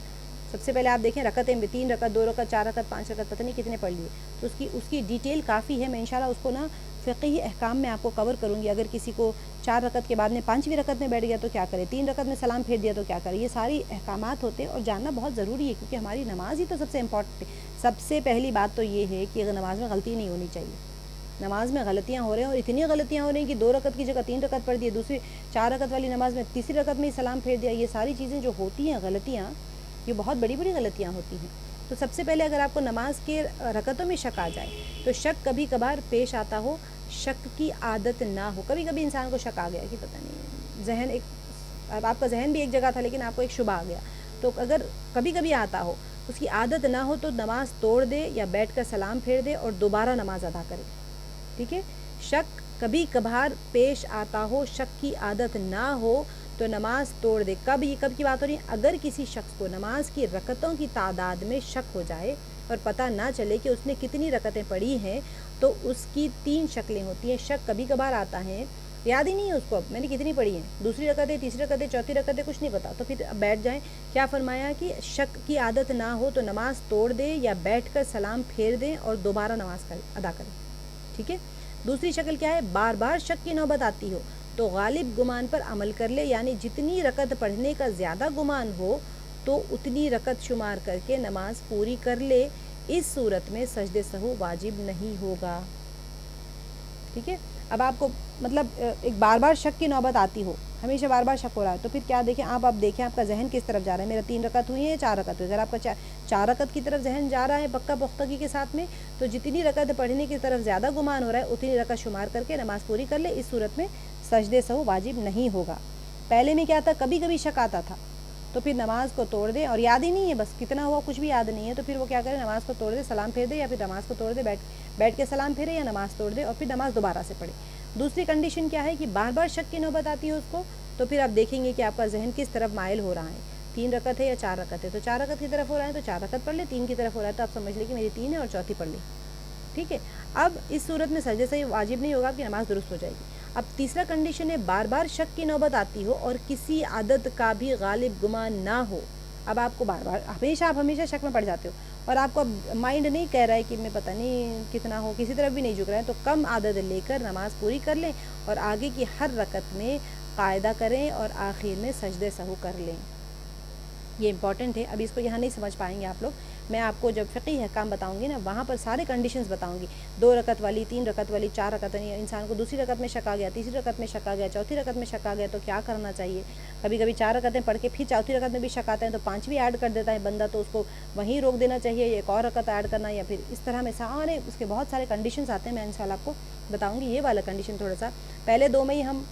سب سے پہلے آپ دیکھیں رکعتیں، 3 رکعت، 2 رکعت، 4 رکعت، 5 رکعت، پتہ نہیں کتنے پڑھ لیے، تو اس کی ڈیٹیل کافی ہے۔ میں انشاءاللہ اس کو نا فقہی احکام میں آپ کو کور کروں گی۔ اگر کسی کو 4 رکعت کے بعد میں 5ویں رکعت میں بیٹھ گیا تو کیا کرے، 3 رکعت میں سلام پھیر دیا تو کیا کرے، یہ ساری احکامات ہوتے ہیں اور جاننا بہت ضروری ہے، کیونکہ ہماری نماز ہی تو سب سے امپورٹنٹ ہے۔ سب سے پہلی بات تو یہ ہے کہ اگر نماز میں غلطی نہیں ہونی چاہیے، نماز میں غلطیاں ہو رہے ہیں اور اتنی غلطیاں ہو رہی ہیں کہ 2 رکعت کی جگہ 3 رکعت پڑھ دی، دوسری 4 رکعت والی نماز میں تیسری رکعت میں ہی سلام پھیر دیا، یہ ساری چیزیں جو ہوتی ہیں غلطیاں، یہ بہت بڑی بڑی غلطیاں ہوتی ہیں۔ تو سب سے پہلے اگر آپ کو نماز کے رکعتوں میں شک آ جائے تو شک کبھی کبھار پیش آتا ہو، شک کی عادت نہ ہو، کبھی کبھی انسان کو شک آ گیا کہ پتہ نہیں اب آپ کا ذہن بھی ایک جگہ تھا لیکن آپ کو ایک شبہ آ گیا، تو اگر کبھی کبھی آتا ہو، اس کی عادت نہ ہو تو نماز توڑ دے یا بیٹھ کر سلام پھیر دے اور دوبارہ نماز ادا کرے۔ ٹھیک ہے، شک کبھی کبھار پیش آتا ہو، شک کی عادت نہ ہو تو نماز توڑ دے۔ کب کی بات ہو رہی ہے؟ اگر کسی شخص کو نماز کی رکعتوں کی تعداد میں شک ہو جائے اور پتہ نہ چلے کہ اس نے کتنی رکعتیں پڑھی ہیں، تو اس کی 3 شکلیں ہوتی ہیں۔ شک کبھی کبھار آتا ہے، یاد ہی نہیں ہے اس کو اب میں نے کتنی پڑھی ہیں، دوسری رکعتیں، تیسری رکعتیں، چوتھی رکعتیں، کچھ نہیں پتا، تو پھر بیٹھ جائیں۔ کیا فرمایا کہ شک کی عادت نہ ہو تو نماز توڑ دے یا بیٹھ کر سلام پھیر دیں اور دوبارہ نماز ادا کریں۔ ٹھیک ہے، دوسری شکل کیا ہے؟ بار بار شک کی نوبت آتی ہو تو غالب گمان پر عمل کر لے، یعنی جتنی رکعت پڑھنے کا زیادہ گمان ہو تو اتنی رکعت شمار کر کے نماز پوری کر لے، اس صورت میں سجدہ سہو واجب نہیں ہوگا۔ ٹھیک ہے، اب آپ کو مطلب ایک بار بار شک کی نوبت آتی ہو، ہمیشہ بار بار شک ہو رہا ہے، تو پھر کیا دیکھیں آپ دیکھیں آپ کا ذہن کس طرف جا رہا ہے، میرا 3 رکعت ہوئی ہے یا 4 رکعت ہوئی، اگر آپ کا 4 رکعت کی طرف ذہن جا رہا ہے پکا پختگی کے ساتھ میں، تو جتنی رکعت پڑھنے کی طرف زیادہ گمان ہو رہا ہے اتنی رکعت شمار کر کے نماز پوری کر لے، اس صورت میں سجدہ سہو واجب نہیں ہوگا۔ پہلے میں کیا تھا؟ کبھی کبھی شک آتا تھا تو پھر نماز کو توڑ دے، اور یاد ہی نہیں ہے بس کتنا ہوا کچھ بھی یاد نہیں ہے، تو پھر وہ کیا کرے، نماز کو توڑ دے، سلام پھیر دے، یا پھر نماز کو توڑ دے بیٹھ کے سلام پھیرے، یا نماز توڑ دے اور پھر نماز دوبارہ سے پڑھے۔ دوسری کنڈیشن کیا ہے کہ بار بار شک کی نوبت آتی ہے اس کو، تو پھر آپ دیکھیں گے کہ آپ کا ذہن کس طرف مائل ہو رہا ہے، 3 رکعت ہے یا 4 رکعت ہے، تو 4 رکعت کی طرف ہو رہا ہے تو 4 رکعت پڑھ لے، 3 کی طرف ہو رہا ہے تو آپ سمجھ لیں کہ میری 3 ہے اور چوتھی پڑھ لے، ٹھیک ہے۔ اب اس صورت میں سجدے سے واجب نہیں ہوگا، آپ کی نماز درست ہو جائے گی۔ اب تیسرا کنڈیشن ہے بار بار شک کی نوبت آتی ہو اور کسی عادت کا بھی غالب گمان نہ ہو۔ اب آپ کو بار بار ہمیشہ شک میں پڑ جاتے ہو، اور آپ کو اب مائنڈ نہیں کہہ رہا ہے کہ میں پتہ نہیں کتنا ہو، کسی طرف بھی نہیں جھک رہا ہے، تو کم عدد لے کر نماز پوری کر لیں اور آگے کی ہر رکعت میں قاعدہ کریں اور آخر میں سجدے سہو کر لیں۔ یہ امپورٹنٹ ہے، ابھی اس کو یہاں نہیں سمجھ پائیں گے آپ لوگ، میں آپ کو جب فقہی احکام بتاؤں گی نا وہاں پر سارے کنڈیشنز بتاؤں گی، 2 رکعت والی، 3 رکعت والی، 4 رکعت والی، انسان کو دوسری رکعت میں شک آ گیا، تیسری رکعت میں شک آ گیا، چوتھی رکعت میں شک آ گیا تو کیا کرنا چاہیے۔ کبھی کبھی 4 رکعتیں پڑھ کے پھر چوتھی رکعت میں بھی شک آتے ہیں تو 5ویں ایڈ کر دیتا ہے بندہ، تو اس کو وہیں روک دینا چاہیے، ایک اور رکعت ایڈ کرنا، یا پھر اس طرح میں سارے اس کے بہت سارے کنڈیشنز آتے ہیں، میں انشاءاللہ آپ کو بتاؤں گی۔ یہ والا کنڈیشن تھوڑا سا پہلے 2 میں ہی ہم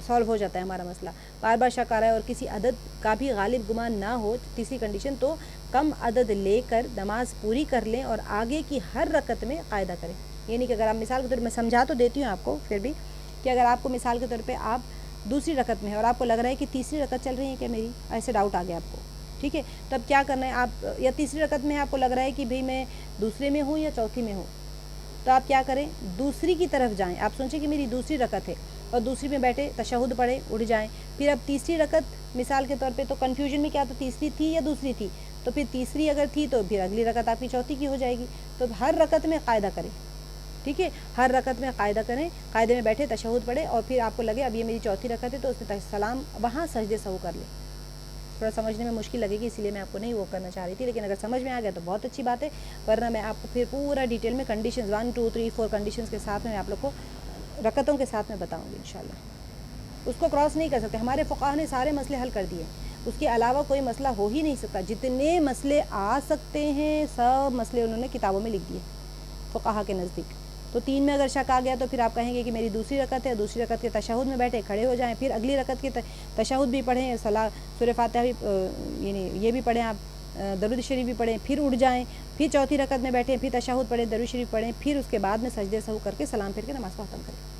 سالو ہو جاتا ہے ہمارا مسئلہ، بار بار شک آ رہا ہے اور کسی عدد کا بھی غالب گمان نہ ہو، تیسری کنڈیشن، تو کم عدد لے کر نماز پوری کر لیں اور آگے کی ہر رکعت میں قاعدہ کریں۔ یعنی کہ اگر آپ مثال کے طور پہ، میں سمجھا تو دیتی ہوں آپ کو پھر بھی، کہ اگر آپ کو مثال کے طور پہ آپ دوسری رکعت میں ہے اور آپ کو لگ رہا ہے کہ تیسری رکعت چل رہی ہے کہ میری، ایسے ڈاؤٹ آ گیا آپ کو، ٹھیک ہے، تو اب کیا کرنا ہے آپ، یا تیسری رکعت میں آپ کو لگ رہا ہے کہ بھئی میں دوسرے میں ہوں یا چوتھی میں ہوں، تو آپ کیا کریں، دوسری کی طرف جائیں، آپ سوچیں کہ میری دوسری رکعت ہے اور دوسری میں بیٹھے تشہد پڑھے اٹھ جائیں، پھر اب تیسری رکعت مثال کے طور پہ، تو کنفیوژن میں کیا، تو تیسری تھی یا دوسری تھی، تو پھر تیسری اگر تھی تو پھر اگلی رکعت آپ کی چوتھی کی ہو جائے گی، تو ہر رکعت میں قاعدہ کریں، ٹھیک ہے، ہر رکعت میں قاعدہ کریں، قاعدے میں بیٹھے تشہد پڑھے اور پھر آپ کو لگے اب یہ میری چوتھی رکعت ہے تو اس میں سلام وہاں سجدے سہو کر لیں۔ تھوڑا سمجھنے میں مشکل لگے گی، اسی لیے میں آپ کو نہیں وہ کرنا چاہ رہی تھی، لیکن اگر سمجھ میں آ گیا تو بہت اچھی بات ہے، ورنہ میں آپ کو پھر پورا ڈیٹیل میں کنڈیشنز 1 2 3 4 کنڈیشنز کے ساتھ میں آپ لوگ کو رکعتوں کے ساتھ میں بتاؤں گی انشاءاللہ۔ اس کو کراس نہیں کر سکتے، ہمارے فقہا نے سارے مسئلے حل کر دیے، اس کے علاوہ کوئی مسئلہ ہو ہی نہیں سکتا، جتنے مسئلے آ سکتے ہیں سب مسئلے انہوں نے کتابوں میں لکھ دیے فقہا کے نزدیک۔ تو 3 میں اگر شک آ گیا تو پھر آپ کہیں گے کہ میری دوسری رکعت ہے، دوسری رکعت کے تشہد میں بیٹھے کھڑے ہو جائیں، پھر اگلی رکعت کے تشہد بھی پڑھیں، سورہ فاتحہ بھی، یعنی یہ بھی پڑھیں آپ، درود شریف بھی پڑھیں، پھر اٹھ جائیں، پھر چوتھی رکعت میں بیٹھیں، پھر تشہد پڑھیں، درود شریف پڑھیں، پھر اس کے بعد میں سجدے سہو کر کے سلام پھیر کے نماز کو ختم کریں۔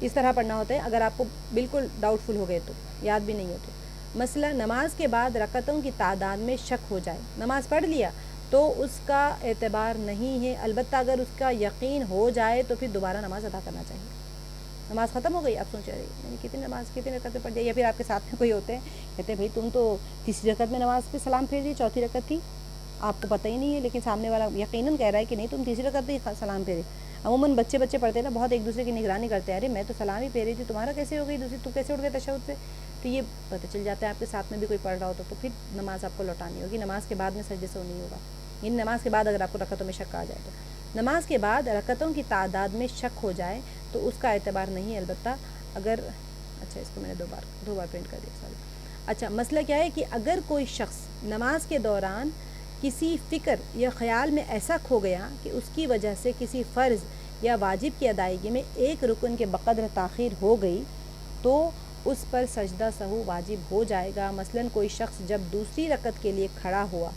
اس طرح پڑھنا ہوتا ہے، اگر آپ کو بالکل ڈاؤٹ فل ہو گئے تو، یاد بھی نہیں ہو تو۔ مسئلہ نماز کے بعد رکعتوں کی تعداد میں شک ہو جائے، نماز پڑھ لیا تو اس کا اعتبار نہیں ہے، البتہ اگر اس کا یقین ہو جائے تو پھر دوبارہ نماز ادا کرنا چاہیے۔ نماز ختم ہو گئی، آپ سوچ رہے ہیں کتنی رکعتیں پڑھ جائے، یا پھر آپ کے ساتھ میں کوئی ہوتے ہیں کہتے ہیں بھائی تم تو تیسری رکعت میں نماز پہ سلام پھیر دی، چوتھی رکعت تھی، آپ کو پتہ ہی نہیں ہے، لیکن سامنے والا یقیناً کہہ رہا ہے کہ نہیں تم تیسری رکعت پہ سلام پھیرے۔ عموماً بچے پڑھتے ہیں نا، بہت ایک دوسرے کی نگرانی کرتے ہیں، ارے میں تو سلام ہی پھیری تھی، تمہارا کیسے ہو گئی دوسری، تو کیسے اٹھ گئے تشہد سے، تو یہ پتہ چل جاتا ہے آپ کے ساتھ میں بھی کوئی پڑھ رہا ہو تو پھر نماز آپ کو لوٹانی ہوگی، نماز کے بعد میں سجدے سہو نہیں ہوگا، یعنی نماز کے بعد اگر آپ کو رکعتوں میں شک آ جائے تو، نماز کے بعد رکعتوں کی تعداد میں شک ہو جائے تو اس کا اعتبار نہیں، البتہ اگر، اچھا اس کو میں نے دو بار پرنٹ کر دیا، سوری۔ اچھا مسئلہ کیا ہے کہ اگر کوئی شخص نماز کے دوران کسی فکر یا خیال میں ایسا کھو گیا کہ اس کی وجہ سے کسی فرض یا واجب کی ادائیگی میں ایک رکن کے بقدر تاخیر ہو گئی تو اس پر سجدہ سہو واجب ہو جائے گا۔ مثلاً کوئی شخص جب دوسری رکعت کے لیے کھڑا ہوا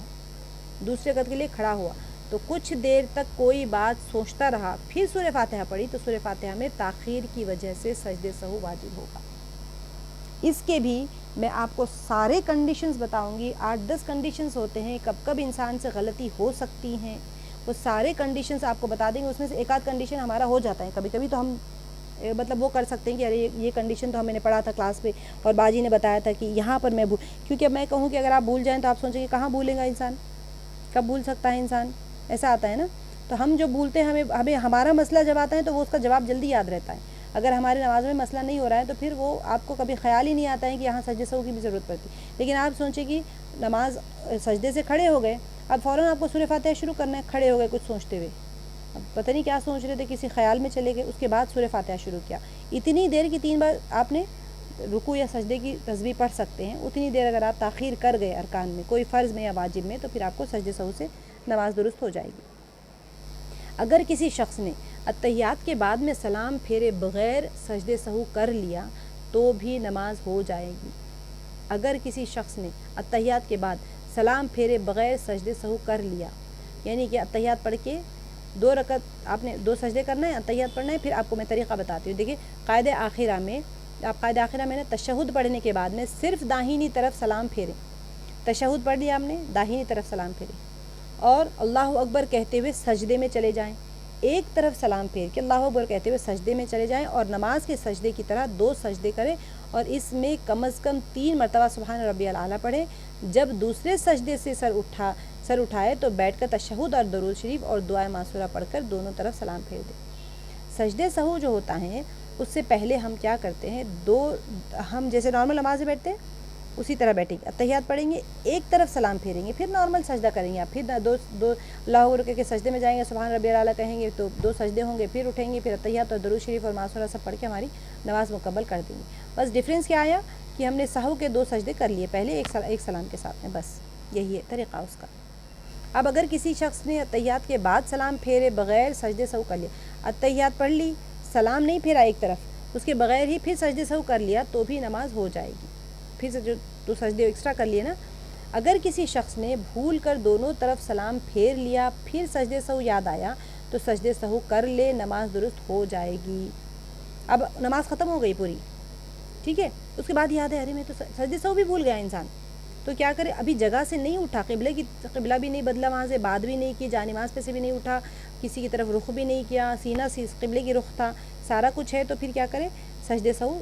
تو کچھ دیر تک کوئی بات سوچتا رہا، پھر سورہ فاتحہ پڑھی تو سورہ فاتحہ میں تاخیر کی وجہ سے سجدہ سہو واجب ہوگا۔ اس کے بھی میں آپ کو سارے کنڈیشنز بتاؤں گی، 8-10 کنڈیشنز ہوتے ہیں، کب انسان سے غلطی ہو سکتی ہیں، وہ سارے کنڈیشنز آپ کو بتا دیں گے، اس میں سے ایک آدھ کنڈیشن ہمارا ہو جاتا ہے کبھی کبھی، تو ہم مطلب وہ کر سکتے ہیں کہ ارے یہ کنڈیشن تو ہم نے پڑھا تھا کلاس پہ اور باجی نے بتایا تھا کہ یہاں پر میں کیونکہ اب میں کہوں کہ اگر آپ بھول جائیں تو آپ سوچیں کہ کہاں بھولے گا انسان، کب بھول سکتا ہے انسان، ایسا آتا ہے نا، تو ہم جو بھولتے ہیں ہمیں ہمارا مسئلہ جب آتا ہے تو وہ اس کا جواب جلدی یاد رہتا ہے، اگر ہمارے نماز میں مسئلہ نہیں ہو رہا ہے تو پھر وہ آپ کو کبھی خیال ہی نہیں آتا ہے کہ یہاں سجدے سہو کی بھی ضرورت پڑتی، لیکن آپ سوچیں کہ نماز سجدے سے کھڑے ہو گئے، اب فوراً آپ کو سورہ فاتحہ شروع کرنا ہے، کھڑے ہو گئے کچھ سوچتے ہوئے، اب پتہ نہیں کیا سوچ رہے تھے، کسی خیال میں چلے گئے، اس کے بعد سورہ فاتحہ شروع کیا، اتنی دیر کی 3 بار آپ نے رکوع یا سجدے کی تسبیح پڑھ سکتے ہیں، اتنی دیر اگر آپ تاخیر کر گئے ارکان میں کوئی فرض میں یا واجب میں تو پھر آپ کو سجدے سہو سے نماز درست ہو جائے گی۔ اگر کسی شخص نے اتحیات کے بعد میں سلام پھیرے بغیر سجدے سہو کر لیا تو بھی نماز ہو جائے گی، اگر کسی شخص نے اتحیات کے بعد سلام پھیرے بغیر سجدے سہو کر لیا، یعنی کہ اتحیات پڑھ کے 2 رکعت آپ نے 2 سجدے کرنا ہے، اتحیات پڑھنا ہے، پھر آپ کو میں طریقہ بتاتی ہوں۔ دیکھیے قاعدہ آخرہ میں نے تشہد پڑھنے کے بعد میں صرف داہنی طرف سلام پھیریں، تشہد پڑھ لیا آپ نے، داہنی طرف سلام پھیریں اور اللہ اکبر کہتے ہوئے سجدے میں چلے جائیں، ایک طرف سلام پھیر کے اللہ اکبر کہتے ہوئے سجدے میں چلے جائیں اور نماز کے سجدے کی طرح 2 سجدے کریں اور اس میں کم از کم 3 مرتبہ سبحان ربی الاعلیٰ پڑھیں۔ جب دوسرے سجدے سے سر اٹھائے تو بیٹھ کر تشہد اور درود شریف اور دعائے معصورہ پڑھ کر دونوں طرف سلام پھیر دیں۔ سجدے سہو جو ہوتا ہے اس سے پہلے ہم کیا کرتے ہیں، ہم جیسے نارمل نماز میں بیٹھتے ہیں اسی طرح بیٹھیں گے، اتحیات پڑھیں گے، ایک طرف سلام پھیریں گے، پھر نارمل سجدہ کریں گے، پھر دو اللہ اکبر کے سجدے میں جائیں گے، سبحان ربی الاعلیٰ کہیں گے تو 2 سجدے ہوں گے، پھر اٹھیں گے، پھر اتحیات اور درود شریف اور معصورہ سب پڑھ کے ہماری نماز مکمل کر دیں گے۔ بس ڈفرینس کیا آیا کہ ہم نے سہو کے 2 سجدے کر لیے پہلے ایک سلام کے ساتھ میں، بس یہی ہے طریقہ اس کا۔ اب اگر کسی شخص نے اتحیات کے بعد سلام پھیرے بغیر سجدے سہو کر لیا، اتحیات پڑھ لی، سلام نہیں پھیرا ایک طرف، اس کے بغیر ہی پھر سجدے سہو کر لیا تو بھی نماز ہو جائے گی، پھر سے جو 2 سجدے ایکسٹرا کر لیے نا۔ اگر کسی شخص نے بھول کر دونوں طرف سلام پھیر لیا پھر سجدے سہو یاد آیا تو سجدے سہو کر لے، نماز درست ہو جائے گی۔ اب نماز ختم ہو گئی پوری، ٹھیک ہے، اس کے بعد یاد ہے ارے میں تو سجدے سہو بھی بھول گیا انسان، تو کیا کرے، ابھی جگہ سے نہیں اٹھا، قبلہ بھی نہیں بدلا، وہاں سے بات بھی نہیں کی، جانماز پہ سے بھی نہیں اٹھا، کسی کی طرف رخ بھی نہیں کیا، سینہ قبلے کی رخ تھا، سارا کچھ ہے، تو پھر کیا کرے، سجدے سہو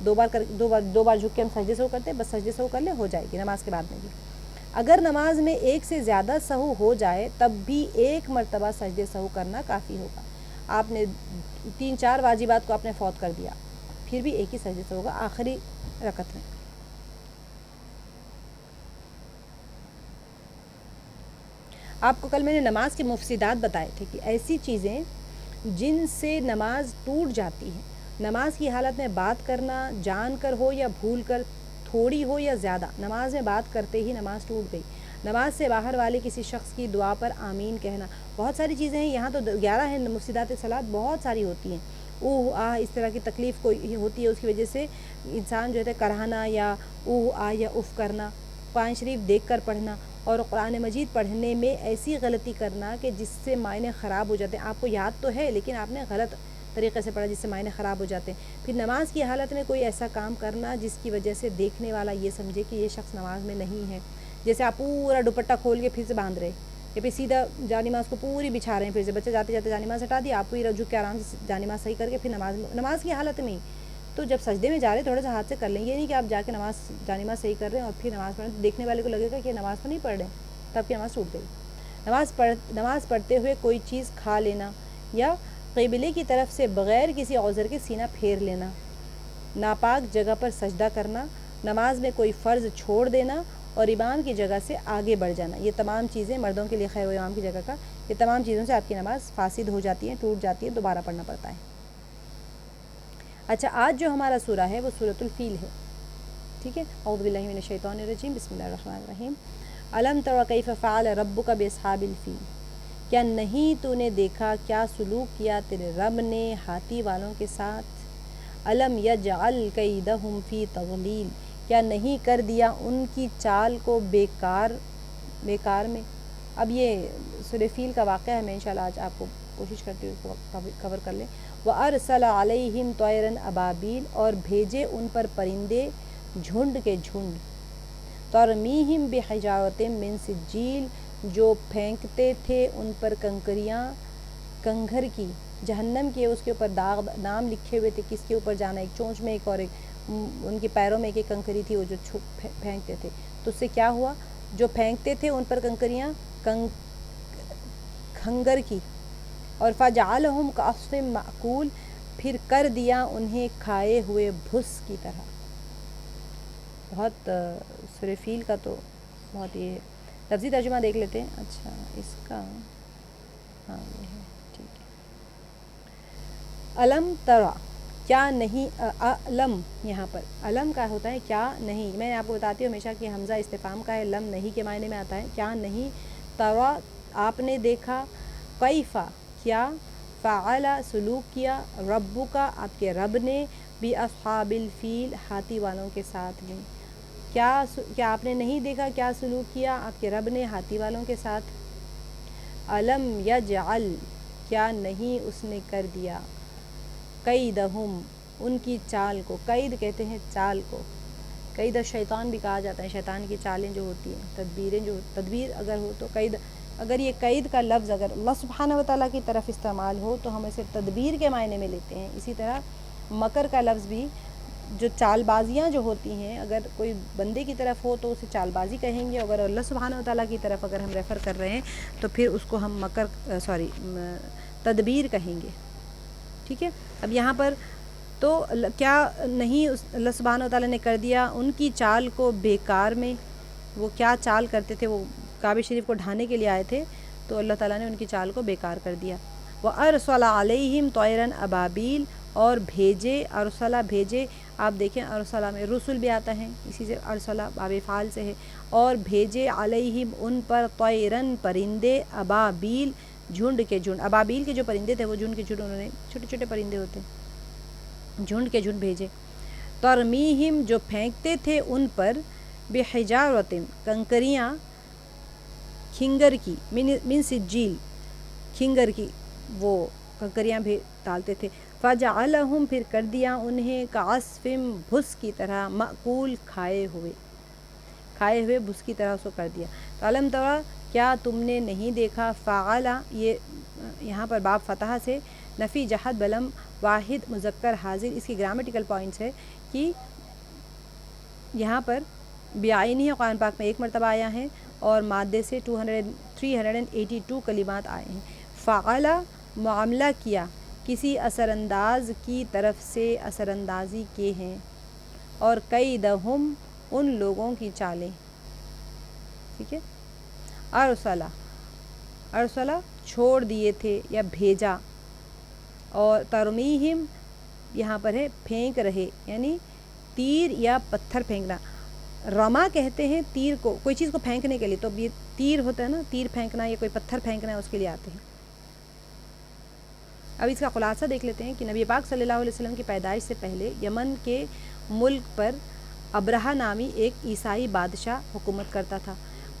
دو بار جھک کے ہم سجدے سہو کرتے ہیں، بس سجدے سہو کر لے، ہو جائے گی نماز کے بعد میں بھی۔ اگر نماز میں ایک سے زیادہ سہو ہو جائے تب بھی 1 مرتبہ سجدے سہو کرنا کافی ہوگا۔ آپ نے 3-4 واجبات کو آپ نے فوت کر دیا، پھر بھی ایک ہی سجدے سہو ہوگا آخری رکعت میں۔ آپ کو کل میں نے نماز کے مفسدات بتائے تھے کہ ایسی چیزیں جن سے نماز ٹوٹ جاتی ہے، نماز کی حالت میں بات کرنا، جان کر ہو یا بھول کر، تھوڑی ہو یا زیادہ، نماز میں بات کرتے ہی نماز ٹوٹ گئی، نماز سے باہر والے کسی شخص کی دعا پر آمین کہنا، بہت ساری چیزیں ہیں، یہاں تو 11 ہیں مفسدات صلاۃ، بہت ساری ہوتی ہیں، اوہ آہ اس طرح کی تکلیف کوئی ہوتی ہے، اس کی وجہ سے انسان جو ہے کراہنا یا اوہ آہ یا اف کرنا، قرآن شریف دیکھ کر پڑھنا اور قرآن مجید پڑھنے میں ایسی غلطی کرنا کہ جس سے معنی خراب ہو جاتے ہیں، آپ کو یاد تو ہے لیکن آپ نے غلط طریقے سے پڑھا جس سے معنی خراب ہو جاتے ہیں۔ پھر نماز کی حالت میں کوئی ایسا کام کرنا جس کی وجہ سے دیکھنے والا یہ سمجھے کہ یہ شخص نماز میں نہیں ہے، جیسے آپ پورا دوپٹہ کھول کے پھر سے باندھ رہے یا پھر سیدھا جانماز کو پوری بچھا رہے ہیں، پھر سے بچے جاتے جاتے جانماز ہٹا دیا، آپ پوری رجوع کے آرام سے جانماز صحیح کر کے پھر نماز کی حالت میں، تو جب سجدے میں جا رہے تھوڑا سا ہاتھ سے کر لیں، یہ نہیں کہ آپ جا کے جانماز صحیح کر رہے ہیں اور پھر نماز پڑھیں، دیکھنے والے کو لگے گا کہ نماز تو نہیں پڑھ رہے ہیں، تب کی نماز ٹوٹ گئی۔ نماز پڑھتے ہوئے کوئی چیز کھا لینا یا قبلے کی طرف سے بغیر کسی عذر کے سینہ پھیر لینا، ناپاک جگہ پر سجدہ کرنا، نماز میں کوئی فرض چھوڑ دینا اور امام کی جگہ سے آگے بڑھ جانا، یہ تمام چیزیں مردوں کے لیے خیر و امام کی جگہ کا، یہ تمام چیزوں سے آپ کی نماز فاسد ہو جاتی ہے، ٹوٹ جاتی ہے، دوبارہ پڑھنا پڑتا ہے۔ اچھا، آج جو ہمارا سورہ ہے وہ سورۃ الفیل ہے، ٹھیک ہے۔ اعوذ باللہ من الشیطان الرجیم، بسم اللہ الرحمن الرحیم۔ الم تر کیف فعل ربک باصحاب الفیل، کیا نہیں تو نے دیکھا کیا سلوک کیا تیرے رب نے ہاتھی والوں کے ساتھ، الم یجعل کیدہم فی تضلیل، کیا نہیں کر دیا ان کی چال کو بیکار میں۔ اب یہ سورہ فیل کا واقعہ ہے، میں انشاءاللہ آج آپ کو کوشش کرتی ہوں اس کو کور کر لیں۔ وَأَرْسَلَ عَلَيْهِمْ طَيْرًا أَبَابِيلَ، اور بھیجے ان پر پرندے جھنڈ کے جھنڈ، تَرْمِيهِمْ بِحِجَارَةٍ مِّن سِجِّيلٍ، جو پھینکتے تھے ان پر کنکریاں کنگھر کی، جہنم کے، اس کے اوپر داغ نام لکھے ہوئے تھے کس کے اوپر جانا، ایک چونچ میں ایک اور ایک ان کے پیروں میں ایک کنکری تھی، وہ جو پھینکتے تھے، تو اس سے کیا ہوا، جو پھینکتے تھے ان پر کنکریاں کھنگر کی، اور فَجَعَلَهُمْ كَعَصْفٍ مَأْكُولٍ، پھر کر دیا انہیں کھائے ہوئے بھس کی طرح۔ بہت سورہ فیل کا تو بہت یہ لفظی ترجمہ دیکھ لیتے ہیں۔ اچھا اس کا ہاں یہ ہے، ٹھیک ہے۔ الم ترا، کیا نہیں، علم یہاں پر علم کا ہوتا ہے کیا نہیں، میں آپ کو بتاتی ہوں ہمیشہ کہ حمزہ استفہام کا ہے، لم نہیں کے معنی میں آتا ہے، کیا نہیں، ترا آپ نے دیکھا، کیفا کیا، فعل سلوک کیا، ربک آپ کے رب نے، باصحاب الفیل ہاتھی والوں کے ساتھ میں، کیا آپ نے نہیں دیکھا کیا سلوک کیا آپ کے رب نے ہاتھی والوں کے ساتھ؟ علم یجعل، کیا نہیں اس نے کر دیا، قیدہم، ان کی چال کو، قید کہتے ہیں چال کو، قید شیطان بھی کہا جاتا ہے، شیطان کی چالیں جو ہوتی ہیں، تدبیریں جو، تدبیر اگر ہو تو قید، اگر یہ قید کا لفظ اگر اللہ سبحانہ وتعالیٰ کی طرف استعمال ہو تو ہم اسے تدبیر کے معنی میں لیتے ہیں. اسی طرح مکر کا لفظ بھی، جو چال بازیاں جو ہوتی ہیں، اگر کوئی بندے کی طرف ہو تو اسے چال بازی کہیں گے، اگر اللہ سبحانہ وتعالیٰ کی طرف اگر ہم ریفر کر رہے ہیں تو پھر اس کو ہم تدبیر کہیں گے. ٹھیک ہے. اب یہاں پر تو کیا نہیں اللہ سبحانہ وتعالیٰ نے کر دیا ان کی چال کو بیکار میں؟ وہ کیا چال کرتے تھے، وہ کعبہ شریف کو ڈھانے کے لیے آئے تھے تو اللہ تعالیٰ نے ان کی چال کو بیکار کر دیا. وَأَرْسَلَ عَلَيْهِمْ طَيْرًا أَبَابِيلَ، اور بھیجے، ارسلہ بھیجے، آپ دیکھیں ارسلہ میں رسل بھی آتا ہے، اسی سے ارسلہ باب فعال سے ہے، اور بھیجے علیہم ان پر طیرن پرندے، ابابیل جھنڈ کے جھنڈ، ابابیل کے جو پرندے تھے وہ جھنڈ کے جھنڈ، انہوں نے چھوٹے چھوٹے پرندے ہوتے ہیں، جھنڈ کے جھنڈ بھیجے. ترمیہم، جو پھینکتے تھے ان پر، بحجارۃ، کنکریاں، کھنگر کی، من سجیل، کھنگر کی وہ کنکریاں بھی ڈالتے تھے. فجعلہم، پھر کر دیا انہیں، کعصف، بھس کی طرح، مأکول، کھائے ہوئے بھس کی طرح اس کو کر دیا. فَلَمْ تَرَ، کیا تم نے نہیں دیکھا، فعل، یہ یہاں پر باب فتح سے نفی جہد بلم واحد مذکر حاضر، اس کی گرامیٹیکل پوائنٹس ہے کہ یہاں پر بعینی قرآن پاک میں ایک مرتبہ آیا ہے اور مادے سے 382 کلمات آئے ہیں. فعل، معاملہ کیا، کسی اثر انداز کی طرف سے اثر اندازی کے ہیں، اور قیدہم، ان لوگوں کی چالیں. ٹھیک ہے. ارسلہ چھوڑ دیے تھے یا بھیجا، اور ترمیہم یہاں پر ہے پھینک رہے، یعنی تیر یا پتھر پھینکنا. رما کہتے ہیں تیر کو، کوئی چیز کو پھینکنے کے لیے، تو یہ تیر ہوتا ہے نا، تیر پھینکنا یا کوئی پتھر پھینکنا ہے اس کے لیے آتے ہیں. اب اس کا خلاصہ دیکھ لیتے ہیں کہ نبی پاک صلی اللہ علیہ وسلم کی پیدائش سے پہلے یمن کے ملک پر ابرہہ نامی ایک عیسائی بادشاہ حکومت کرتا تھا.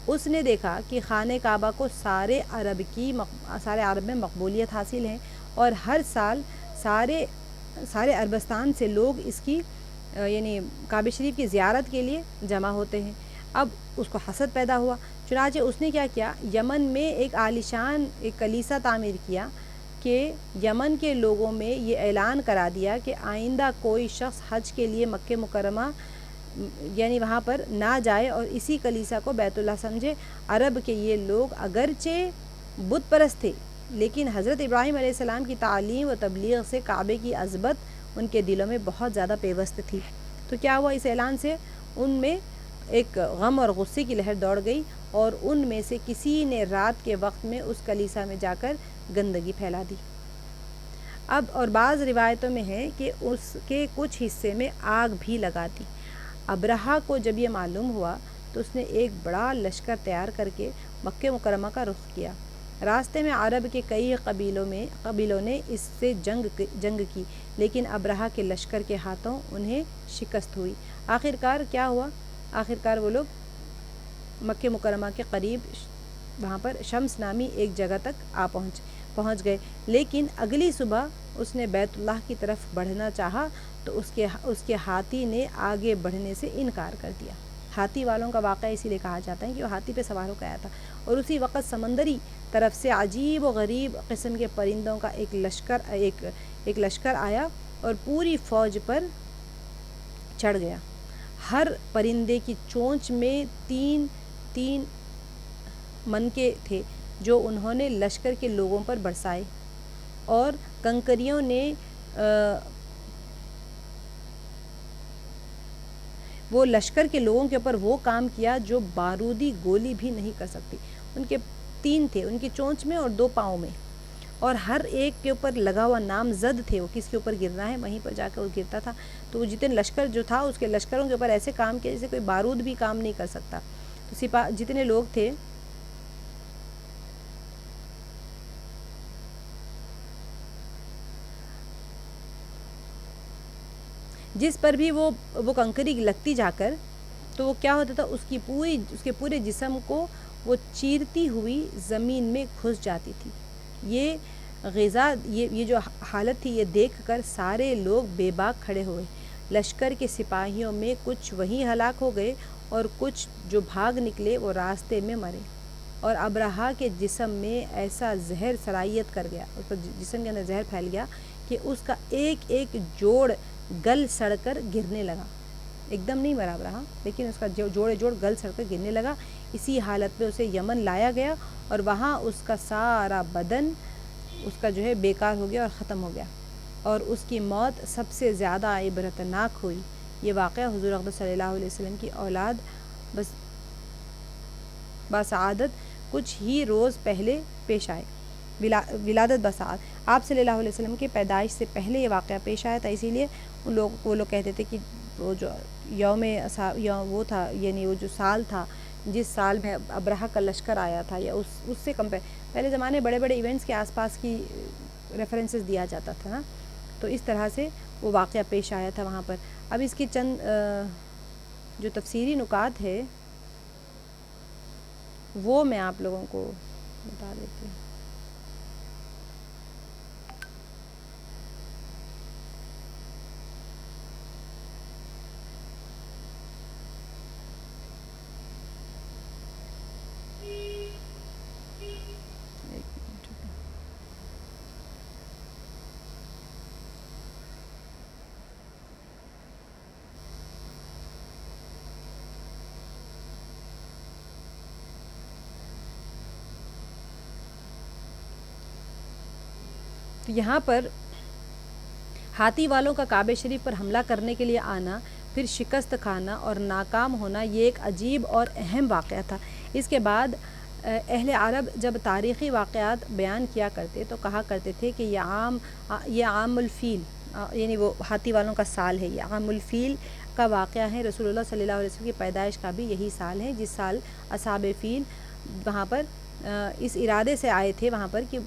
اس نے دیکھا کہ خانہ کعبہ کو سارے عرب میں مقبولیت حاصل ہے، اور ہر سال سارے عربستان سے لوگ اس کی یعنی کعبہ شریف کی زیارت کے لیے جمع ہوتے ہیں. اب اس کو حسد پیدا ہوا، چنانچہ اس نے کیا کیا، یمن میں ایک عالیشان ایک کلیسا تعمیر کیا کہ یمن کے لوگوں میں یہ اعلان کرا دیا کہ آئندہ کوئی شخص حج کے لیے مکہ مکرمہ یعنی وہاں پر نہ جائے اور اسی کلیسا کو بیت اللہ سمجھے. عرب کے یہ لوگ اگرچہ بت پرست تھے، لیکن حضرت ابراہیم علیہ السلام کی تعلیم و تبلیغ سے کعبے کی عظمت ان کے دلوں میں بہت زیادہ پیوست تھی. تو کیا ہوا، اس اعلان سے ان میں ایک غم اور غصے کی لہر دوڑ گئی، اور ان میں سے کسی نے رات کے وقت میں اس کلیسا میں جا کر گندگی پھیلا دی. اب اور بعض روایتوں میں ہے کہ اس کے کچھ حصے میں آگ بھی لگا دی. ابرہہ کو جب یہ معلوم ہوا تو اس نے ایک بڑا لشکر تیار کر کے مکہ مکرمہ کا رخ کیا. راستے میں عرب کے کئی قبیلوں نے اس سے جنگ کی، لیکن ابرہہ کے لشکر کے ہاتھوں انہیں شکست ہوئی. آخرکار کیا ہوا، آخرکار وہ لوگ مکہ مکرمہ کے قریب وہاں پر شمس نامی ایک جگہ تک پہنچ گئے. لیکن اگلی صبح اس نے بیت اللہ کی طرف بڑھنا چاہا تو اس کے ہاتھی نے آگے بڑھنے سے انکار کر دیا. ہاتھی والوں کا واقعہ اسی لیے کہا جاتا ہے کہ وہ ہاتھی پہ سوار ہو کے آیا تھا، اور اسی وقت سمندری طرف سے عجیب و غریب قسم کے پرندوں کا ایک لشکر آیا اور پوری فوج پر چڑھ گیا. ہر پرندے کی چونچ میں 3 منکے تھے جو انہوں نے لشکر کے لوگوں پر برسائے، اور کنکریوں نے وہ لشکر کے لوگوں کے اوپر وہ کام کیا جو بارودی گولی بھی نہیں کر سکتی. ان کے 3 تھے، ان کی چونچ میں اور 2 پاؤں میں، اور ہر ایک کے اوپر لگا ہوا نامزد تھے، وہ کس کے اوپر گرنا ہے وہیں پر جا کے وہ گرتا تھا. تو وہ جتنے لشکر جو تھا اس کے لشکروں کے اوپر ایسے کام کیا جیسے کوئی بارود بھی کام نہیں کر سکتا. تو جتنے لوگ تھے جس پر بھی وہ کنکری لگتی جا کر تو وہ کیا ہوتا تھا، اس کے پورے جسم کو وہ چیرتی ہوئی زمین میں گھس جاتی تھی. یہ غذا، یہ جو حالت تھی، یہ دیکھ کر سارے لوگ بے باک کھڑے ہوئے. لشکر کے سپاہیوں میں کچھ وہیں ہلاک ہو گئے اور کچھ جو بھاگ نکلے وہ راستے میں مرے. اور ابرہا کے جسم میں ایسا زہر سرایت کر گیا، اس کا جسم کے اندر زہر پھیل گیا کہ اس کا ایک ایک جوڑ گل سڑ کر گرنے لگا. ایک دم نہیں مرا ابرہا، لیکن اس کا جوڑے جوڑ گل سڑ کر گرنے لگا. اسی حالت میں اسے یمن لایا گیا اور وہاں اس کا سارا بدن اس کا جو ہے بیکار ہو گیا اور ختم ہو گیا، اور اس کی موت سب سے زیادہ عبرتناک ہوئی. یہ واقعہ حضور اقدس صلی اللہ علیہ وسلم کی اولاد بسعادت کچھ ہی روز پہلے پیش آئے. ولادت بسعادت، آپ صلی اللہ علیہ وسلم کی پیدائش سے پہلے یہ واقعہ پیش آیا تھا. اسی لیے وہ لوگ کہتے تھے کہ وہ جو یوم وہ تھا، یعنی وہ جو سال تھا جس سال میں ابرہا کا لشکر آیا تھا، یا اس سے پہلے زمانے بڑے بڑے ایونٹس کے آس پاس کی ریفرنسز دیا جاتا تھا نا، تو اس طرح سے وہ واقعہ پیش آیا تھا وہاں پر. اب اس کی چند جو تفسیری نکات ہے وہ میں آپ لوگوں کو بتا دیتی ہوں. تو یہاں پر ہاتھی والوں کا کعبہ شریف پر حملہ کرنے کے لیے آنا، پھر شکست کھانا اور ناکام ہونا، یہ ایک عجیب اور اہم واقعہ تھا. اس کے بعد اہل عرب جب تاریخی واقعات بیان کیا کرتے تو کہا کرتے تھے کہ یہ عام الفیل، یعنی وہ ہاتھی والوں کا سال ہے، یہ عام الفیل کا واقعہ ہے. رسول اللہ صلی اللہ علیہ وسلم کی پیدائش کا بھی یہی سال ہے جس سال اصحاب فیل وہاں پر اس ارادے سے آئے تھے وہاں پر کہ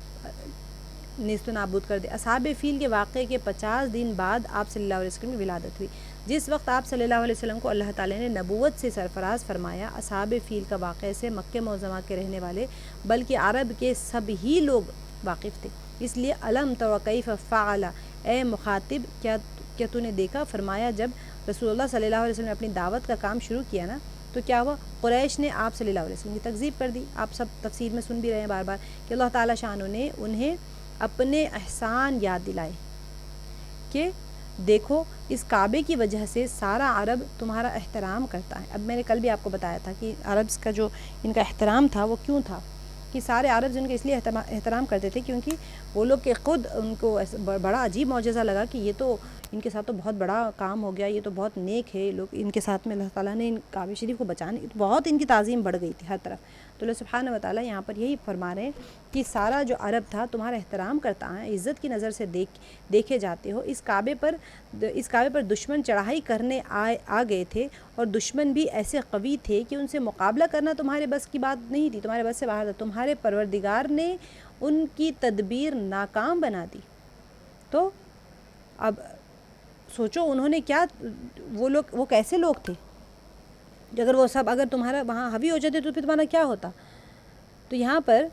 نیست و نابود کر دے. اصحاب فیل کے واقعے کے 50 دن بعد آپ صلی اللہ علیہ وسلم کی ولادت ہوئی. جس وقت آپ صلی اللہ علیہ وسلم کو اللہ تعالی نے نبوت سے سرفراز فرمایا، اصحاب فیل کا واقعے سے مکہ معظمہ کے رہنے والے بلکہ عرب کے سب ہی لوگ واقف تھے. اس لیے الم تر کیف فعل، اے مخاطب کیا تو نے دیکھا؟ فرمایا جب رسول اللہ صلی اللہ علیہ وسلم نے اپنی دعوت کا کام شروع کیا نا، تو کیا ہوا؟ قریش نے آپ صلی اللہ علیہ وسلم کی تکذیب کر دی. آپ سب تفسیر میں سن بھی رہے ہیں بار بار کہ اللہ تعالی شانہ نے انہیں اپنے احسان یاد دلائے کہ دیکھو اس کعبے کی وجہ سے سارا عرب تمہارا احترام کرتا ہے. اب میں نے کل بھی آپ کو بتایا تھا کہ عرب کا جو ان کا احترام تھا وہ کیوں تھا، کہ سارے عرب ان کے اس لیے احترام کرتے تھے کیونکہ وہ لوگ کہ خود ان کو بڑا عجیب معجزہ لگا کہ یہ تو ان کے ساتھ تو بہت بڑا کام ہو گیا، یہ تو بہت نیک ہے لوگ، ان کے ساتھ میں اللہ تعالیٰ نے ان کعبہ شریف کو بچانے، بہت ان کی تعظیم بڑھ گئی تھی ہر طرف. تو اللہ سبحانہ و تعالیٰ یہاں پر یہی فرما رہے ہیں کہ سارا جو عرب تھا تمہارا احترام کرتا ہے، عزت کی نظر سے دیکھے جاتے ہو. اس کعبے پر دشمن چڑھائی کرنے آ گئے تھے، اور دشمن بھی ایسے قوی تھے کہ ان سے مقابلہ کرنا تمہارے بس کی بات نہیں تھی، تمہارے بس سے باہر تھا. تمہارے پروردگار نے ان کی تدبیر ناکام بنا دی. تو اب سوچو انہوں نے کیا، وہ کیسے لوگ تھے، اگر تمہارا وہاں حاوی ہو جاتے تو پھر تمہارا کیا ہوتا. تو یہاں پر